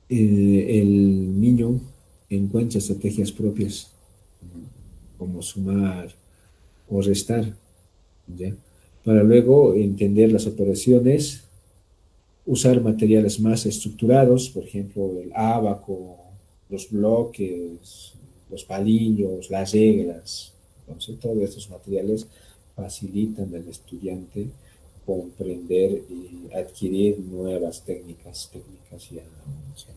el niño encuentra estrategias propias, como sumar o restar, ¿ya? Para luego entender las operaciones, usar materiales más estructurados, por ejemplo, el ábaco, los bloques, los palillos, las reglas. Entonces, todos estos materiales facilitan al estudiante comprender y adquirir nuevas técnicas ya, o sea,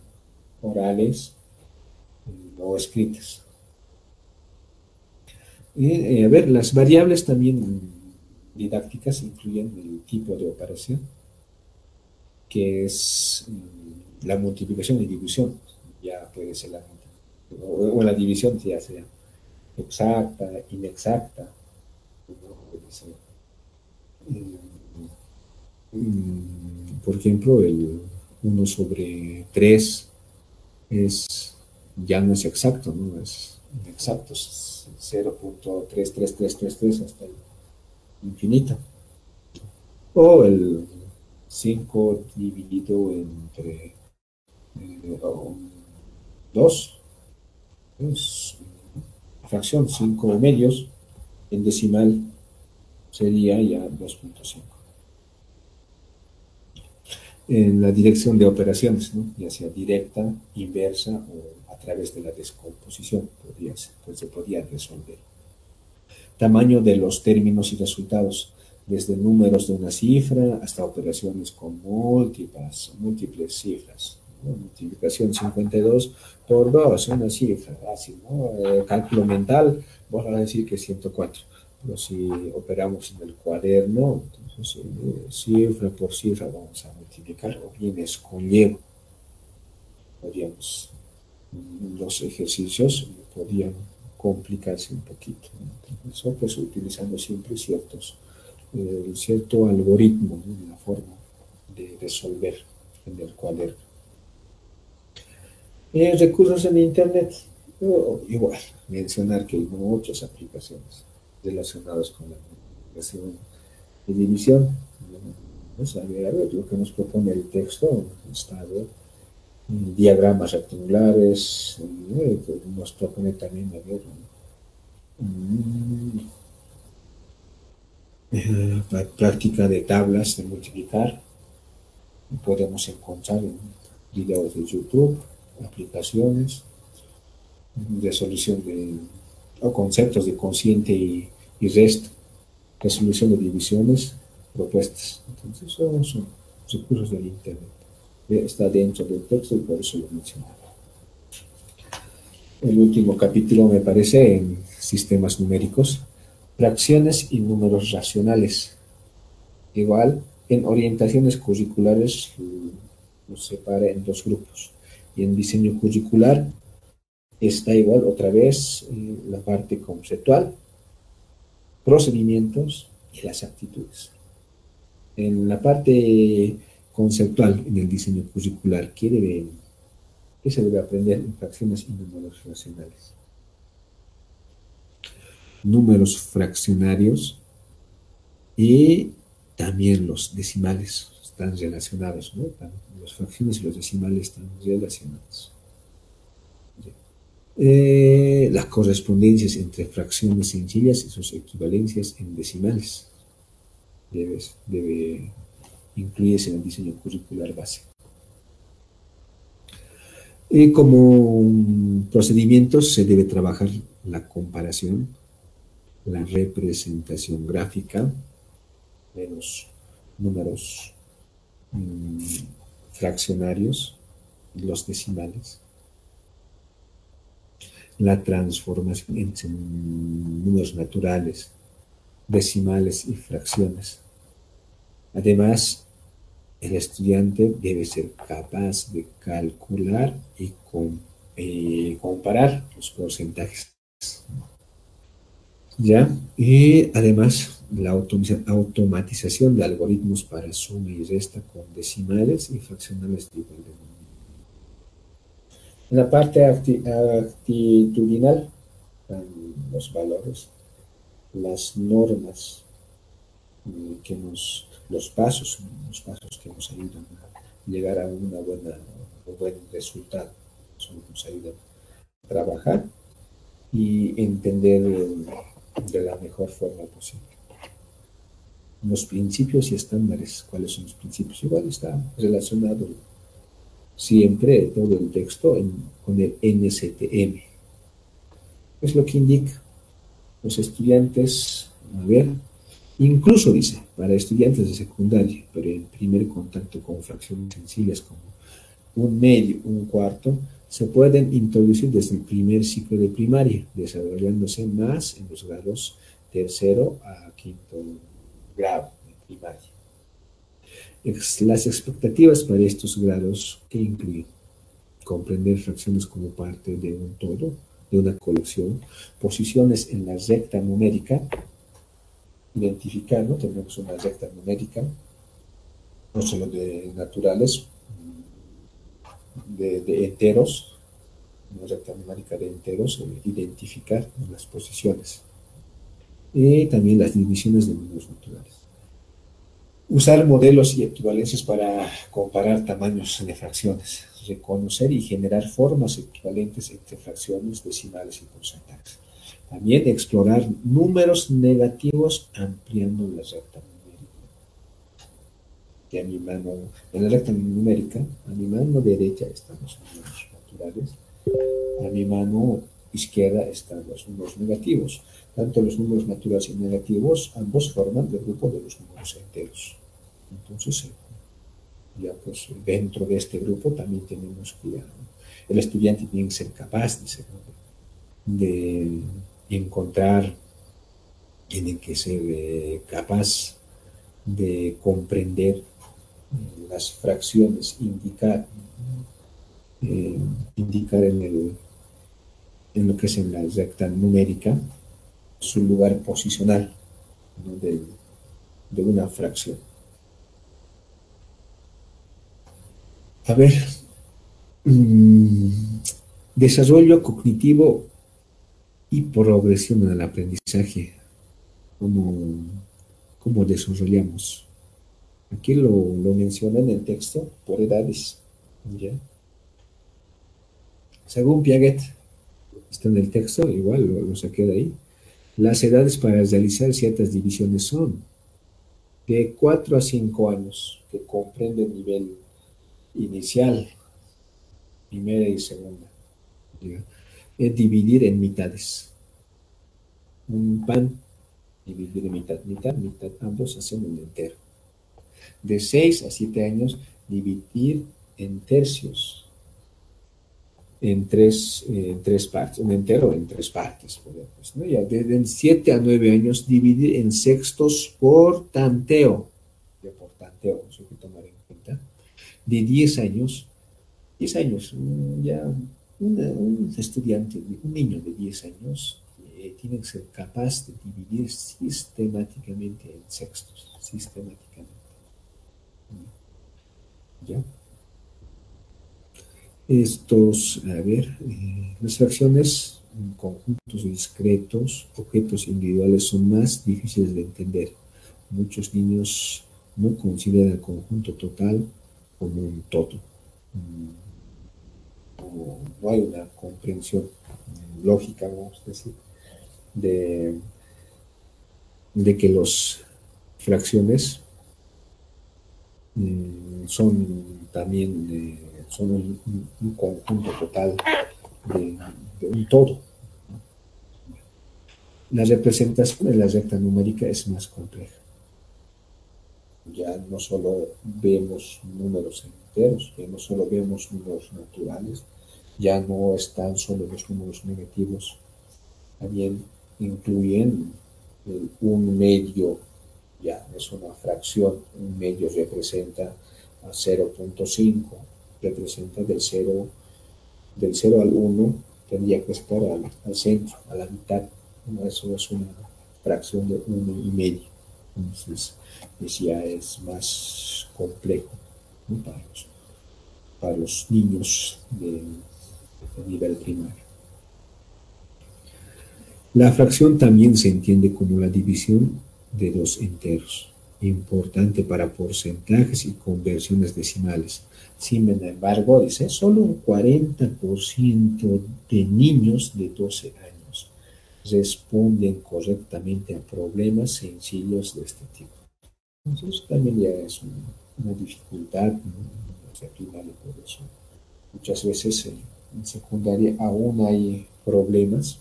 orales o escritas. A ver, las variables también didácticas incluyen el tipo de operación, que es la multiplicación y división. Ya puede ser o la división ya sea exacta, inexacta, ¿no? Puede ser, por ejemplo, el 1/3 es, ya no es exacto, ¿no? Es inexacto, es 0.33333 hasta el infinito. O el 5 dividido entre 2, es fracción 5 medios, en decimal sería ya 2.5. en la dirección de operaciones, ¿no? Ya sea directa, inversa o a través de la descomposición, podría ser, pues se podría resolver. Tamaño de los términos y resultados, desde números de una cifra hasta operaciones con múltiples cifras, ¿no? Multiplicación 52 por 2, una cifra fácil, ¿no? Cálculo mental, vamos a decir que es 104. Pero si operamos en el cuaderno, entonces cifra por cifra vamos a multiplicar, o bien es conllevo. Podríamos, los ejercicios podrían complicarse un poquito, ¿no? Eso pues utilizando siempre cierto algoritmo, ¿no? La forma de resolver en el cuaderno. Recursos en Internet, igual, mencionar que hay muchas aplicaciones relacionadas con la multiplicación y división. Vamos a ver lo que nos propone el texto, está a ver, diagramas rectangulares, que nos propone también, a ver, práctica de tablas de multiplicar. Podemos encontrar en videos de YouTube, aplicaciones, resolución de, o conceptos de cociente y resto, resolución de divisiones, propuestas. Entonces, son recursos del Internet. Está dentro del texto y por eso lo mencionaba. El último capítulo me parece en sistemas numéricos, fracciones y números racionales. Igual, en orientaciones curriculares los separa en dos grupos. Y en diseño curricular está igual otra vez la parte conceptual, procedimientos y las actitudes. En la parte conceptual, en el diseño curricular, ¿qué se debe aprender en fracciones y números racionales? Números fraccionarios y también los decimales están relacionados, ¿no? Las fracciones y los decimales están relacionados. Las correspondencias entre fracciones sencillas y sus equivalencias en decimales debe incluirse en el diseño curricular básico. Como procedimientos se debe trabajar la comparación, la representación gráfica de los números fraccionarios, los decimales, la transformación entre números naturales, decimales y fracciones. Además, el estudiante debe ser capaz de calcular y comparar los porcentajes. ¿Ya? Y además, la automatización de algoritmos para suma y resta con decimales y fraccionales de igual de. En la parte actitudinal, los valores, las normas, los pasos que nos ayudan a llegar a un buen resultado, eso nos ayuda a trabajar y entender de la mejor forma posible. Los principios y estándares, ¿cuáles son los principios? Igual está relacionado siempre todo el texto con el NCTM. Es lo que indica los estudiantes, a ver, incluso dice, para estudiantes de secundaria, pero en primer contacto con fracciones sencillas como un medio, un cuarto, se pueden introducir desde el primer ciclo de primaria, desarrollándose más en los grados tercero a quinto grado de primaria. Las expectativas para estos grados que incluyen comprender fracciones como parte de un todo, de una colección, posiciones en la recta numérica, identificar, ¿no? Tenemos una recta numérica, no solo de naturales, de enteros, una recta numérica de enteros, identificar las posiciones. Y también las divisiones de números naturales. Usar modelos y equivalencias para comparar tamaños de fracciones, reconocer y generar formas equivalentes entre fracciones, decimales y porcentajes. También explorar números negativos ampliando la recta numérica. que a mi mano, en la recta numérica, a mi mano derecha están los números naturales, a mi mano izquierda están los números negativos. Tanto los números naturales y negativos, ambos forman el grupo de los números enteros. Entonces, ya pues dentro de este grupo también tenemos que el estudiante tiene que ser capaz de encontrar, tiene que ser capaz de comprender las fracciones, indicar en lo que es en la recta numérica su lugar posicional, ¿no? de una fracción. A ver, desarrollo cognitivo y progresión en el aprendizaje. ¿Cómo desarrollamos? Aquí lo menciona en el texto por edades. ¿Ya? Según Piaget, está en el texto, igual lo saqué de ahí. Las edades para realizar ciertas divisiones son de 4 a 5 años, que comprende el nivel inicial, primera y segunda. ¿Ya? Es dividir en mitades. Un pan, dividir en mitad, mitad, mitad, ambos hacen un entero. De 6 a 7 años, dividir en tercios, en tres partes, un entero en tres partes. Pues, ¿no? Ya desde 7 a 9 años, dividir en sextos por tanteo. Ya por tanteo, eso hay que tomar en cuenta. De 10 años, ya un estudiante, un niño de 10 años, tiene que ser capaz de dividir sistemáticamente en sextos, sistemáticamente. ¿Ya? A ver, las fracciones en conjuntos discretos, objetos individuales son más difíciles de entender. Muchos niños no consideran el conjunto total como un todo. No hay una comprensión lógica, vamos a decir, de que las fracciones son también son un conjunto total de un todo. La representación de la recta numérica es más compleja. Ya no solo vemos números enteros, ya no solo vemos números naturales, ya no están solo los números negativos, también incluyen un medio, ya es una fracción, un medio representa a 0.5, representa del 0 al 1, tendría que estar al centro, a la mitad. Eso es una fracción de 1,5. Entonces, ya es más complejo, ¿no? para los niños de nivel primario. La fracción también se entiende como la división de dos enteros, importante para porcentajes y conversiones decimales. Sin embargo, dice, solo un 40% de niños de 12 años responden correctamente a problemas sencillos de este tipo. Entonces también ya es una dificultad, ¿no? Primaria por eso. Muchas veces en secundaria aún hay problemas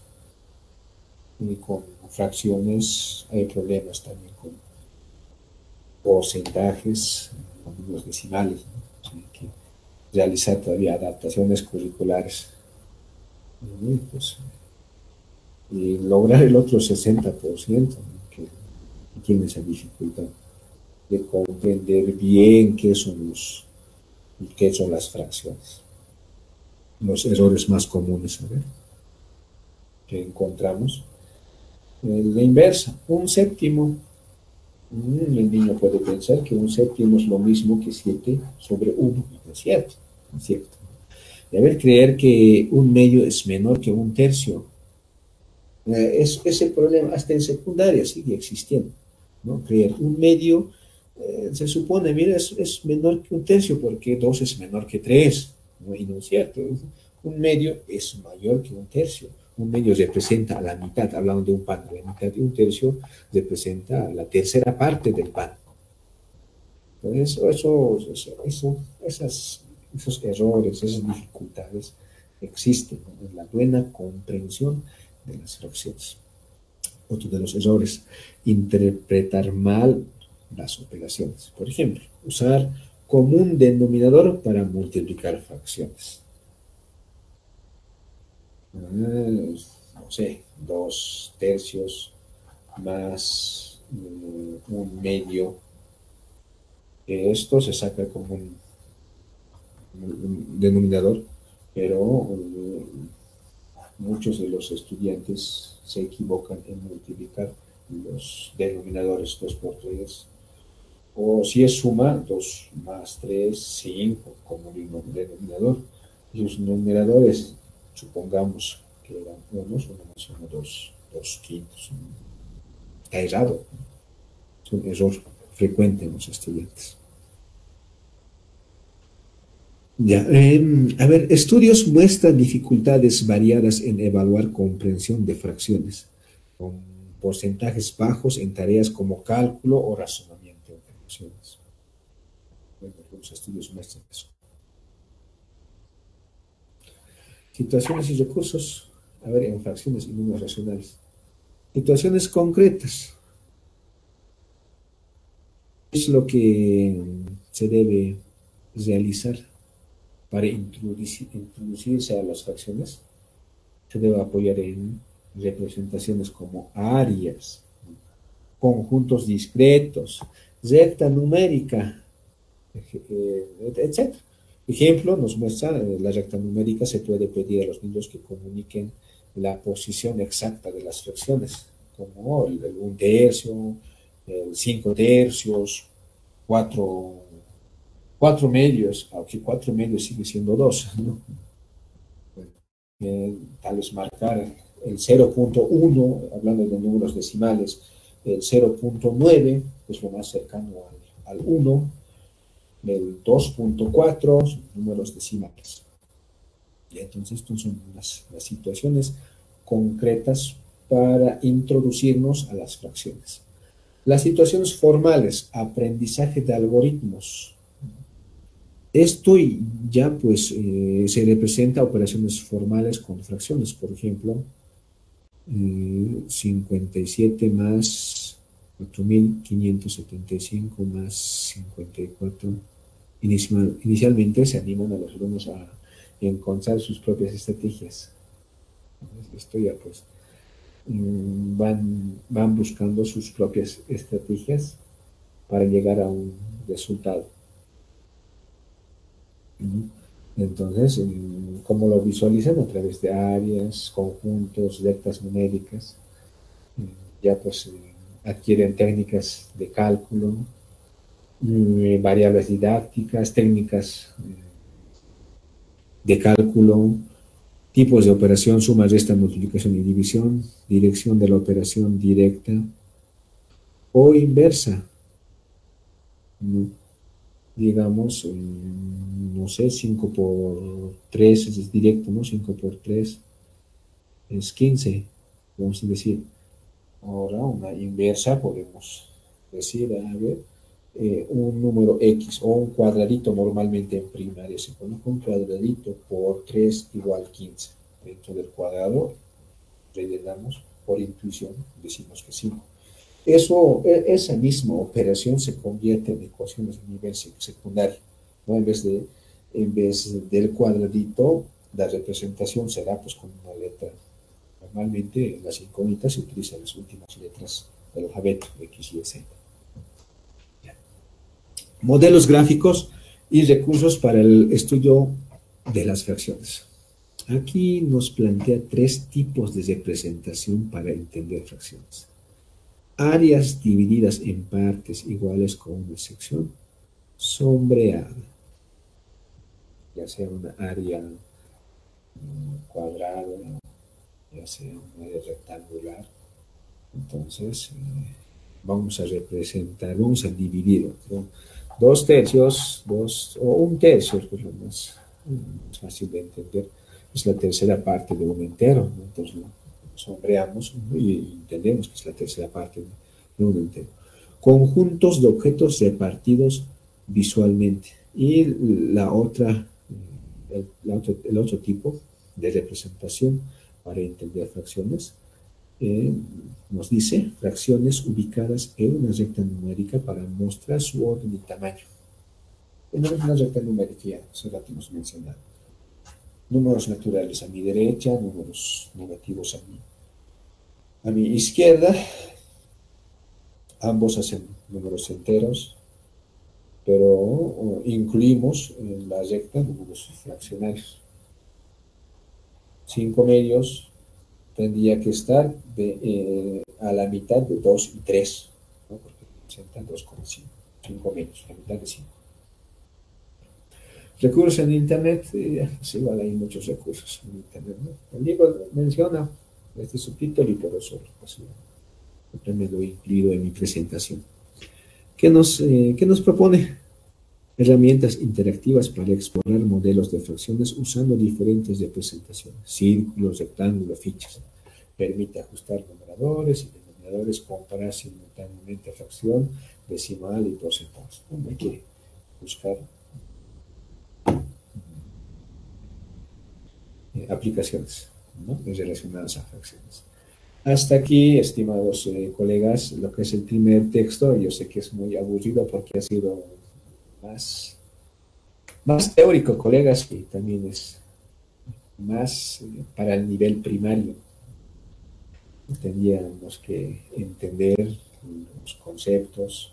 y con fracciones, hay problemas también con porcentajes, con números decimales, ¿no? Hay que realizar todavía adaptaciones curriculares. Pues, y lograr el otro 60%, ¿no? que tiene esa dificultad de comprender bien qué son las fracciones. Los errores más comunes, a ver, que encontramos. La inversa, un séptimo. El niño puede pensar que un séptimo es lo mismo que 7/1. No es cierto, no es cierto. Debe creer que un medio es menor que un tercio. Ese problema hasta en secundaria sigue existiendo, ¿no? Creer un medio, se supone, mira, es menor que un tercio porque 2 es menor que 3, ¿no? Y no es cierto. Un medio es mayor que un tercio. Un medio representa a la mitad, hablando de un pan, a la mitad de un tercio representa a la tercera parte del pan. Entonces, esos errores, esas dificultades existen, ¿no? En la buena comprensión de las fracciones. Otro de los errores, interpretar mal las operaciones. Por ejemplo, usar común denominador para multiplicar fracciones. No sé, 2 tercios más un medio. Esto se saca como un denominador, pero muchos de los estudiantes se equivocan en multiplicar los denominadores 2 por 3, o si es suma, 2 más 3 5 como denominador. Y los numeradores, supongamos que eran unos, 1 más 1, 2, 2 quintos. Está errado, es un error frecuente en los estudiantes. Ya, a ver, estudios muestran dificultades variadas en evaluar comprensión de fracciones, con porcentajes bajos en tareas como cálculo o razonamiento de fracciones. Bueno, los estudios muestran eso. Situaciones y recursos, a ver, en fracciones y números racionales. Situaciones concretas. Es lo que se debe realizar para introducirse a las fracciones. Se debe apoyar en representaciones como áreas, conjuntos discretos, recta numérica, etc. Ejemplo, nos muestra la recta numérica. Se puede pedir a los niños que comuniquen la posición exacta de las fracciones, como el 1 tercio, el 5 tercios, 4 medios, aunque 4 medios sigue siendo 2, ¿no? Bueno, tal vez marcar el 0.1, hablando de números decimales, el 0.9, que es lo más cercano al 1, el 2.4, números decimales. Y entonces, estas son las situaciones concretas para introducirnos a las fracciones. Las situaciones formales, aprendizaje de algoritmos. Esto ya pues se representa operaciones formales con fracciones. Por ejemplo, 57 más 4.575 más 54. Inicialmente se animan a los alumnos a encontrar sus propias estrategias. Esto ya pues van buscando sus propias estrategias para llegar a un resultado. Entonces, ¿cómo lo visualizan? A través de áreas, conjuntos, rectas numéricas. Ya pues adquieren técnicas de cálculo, variables didácticas, técnicas de cálculo, tipos de operación, suma, resta, multiplicación y división, dirección de la operación directa o inversa, ¿no? Digamos, no sé, 5 por 3 es directo, ¿no? 5 por 3 es 15, vamos a decir. Ahora, una inversa, podemos decir, a ver, un número X o un cuadradito. Normalmente en primaria se coloca un cuadradito por 3 igual 15. Dentro del cuadrado rellenamos por intuición, decimos que 5. Esa misma operación se convierte en ecuaciones de nivel secundario, ¿no? En vez del cuadradito, la representación será pues con una letra. Normalmente en las incógnitas se utilizan las últimas letras del alfabeto, X, Y, Z. Modelos gráficos y recursos para el estudio de las fracciones. Aquí nos plantea 3 tipos de representación para entender fracciones. Áreas divididas en partes iguales con una sección sombreada, ya sea una área cuadrada, ya sea una área rectangular. Entonces, vamos a representar, vamos a dividir, ¿no? 2 tercios, o 1 tercio, pues lo más fácil de entender, es la tercera parte de un entero, ¿no? Entonces lo sombreamos, ¿no? Y entendemos que es la tercera parte de un entero. Conjuntos de objetos repartidos visualmente. Y el otro tipo de representación para entender fracciones eh, nos dice fracciones ubicadas en una recta numérica para mostrar su orden y tamaño. En una recta numérica ya hace rato hemos mencionado. Números naturales a mi derecha, números negativos a mi izquierda, ambos hacen números enteros, pero incluimos en la recta números fraccionarios. 5 medios tendría que estar a la mitad de 2 y 3, ¿no? Porque representan 2,5, 5 medios, la mitad de 5. Recursos en Internet, sí, igual hay muchos recursos en Internet, ¿no? El libro menciona este subtítulo y por eso pues, también lo he incluido en mi presentación. ¿Qué nos propone? Herramientas interactivas para explorar modelos de fracciones usando diferentes representaciones, círculos, rectángulos, fichas. Permite ajustar numeradores y denominadores, comparar simultáneamente fracción, decimal y porcentaje. Bueno, hay que buscar aplicaciones, ¿no?, relacionadas a fracciones. Hasta aquí, estimados colegas, lo que es el primer texto. Yo sé que es muy aburrido porque ha sido más, más teórico, colegas, y también es más para el nivel primario. Tendríamos que entender los conceptos,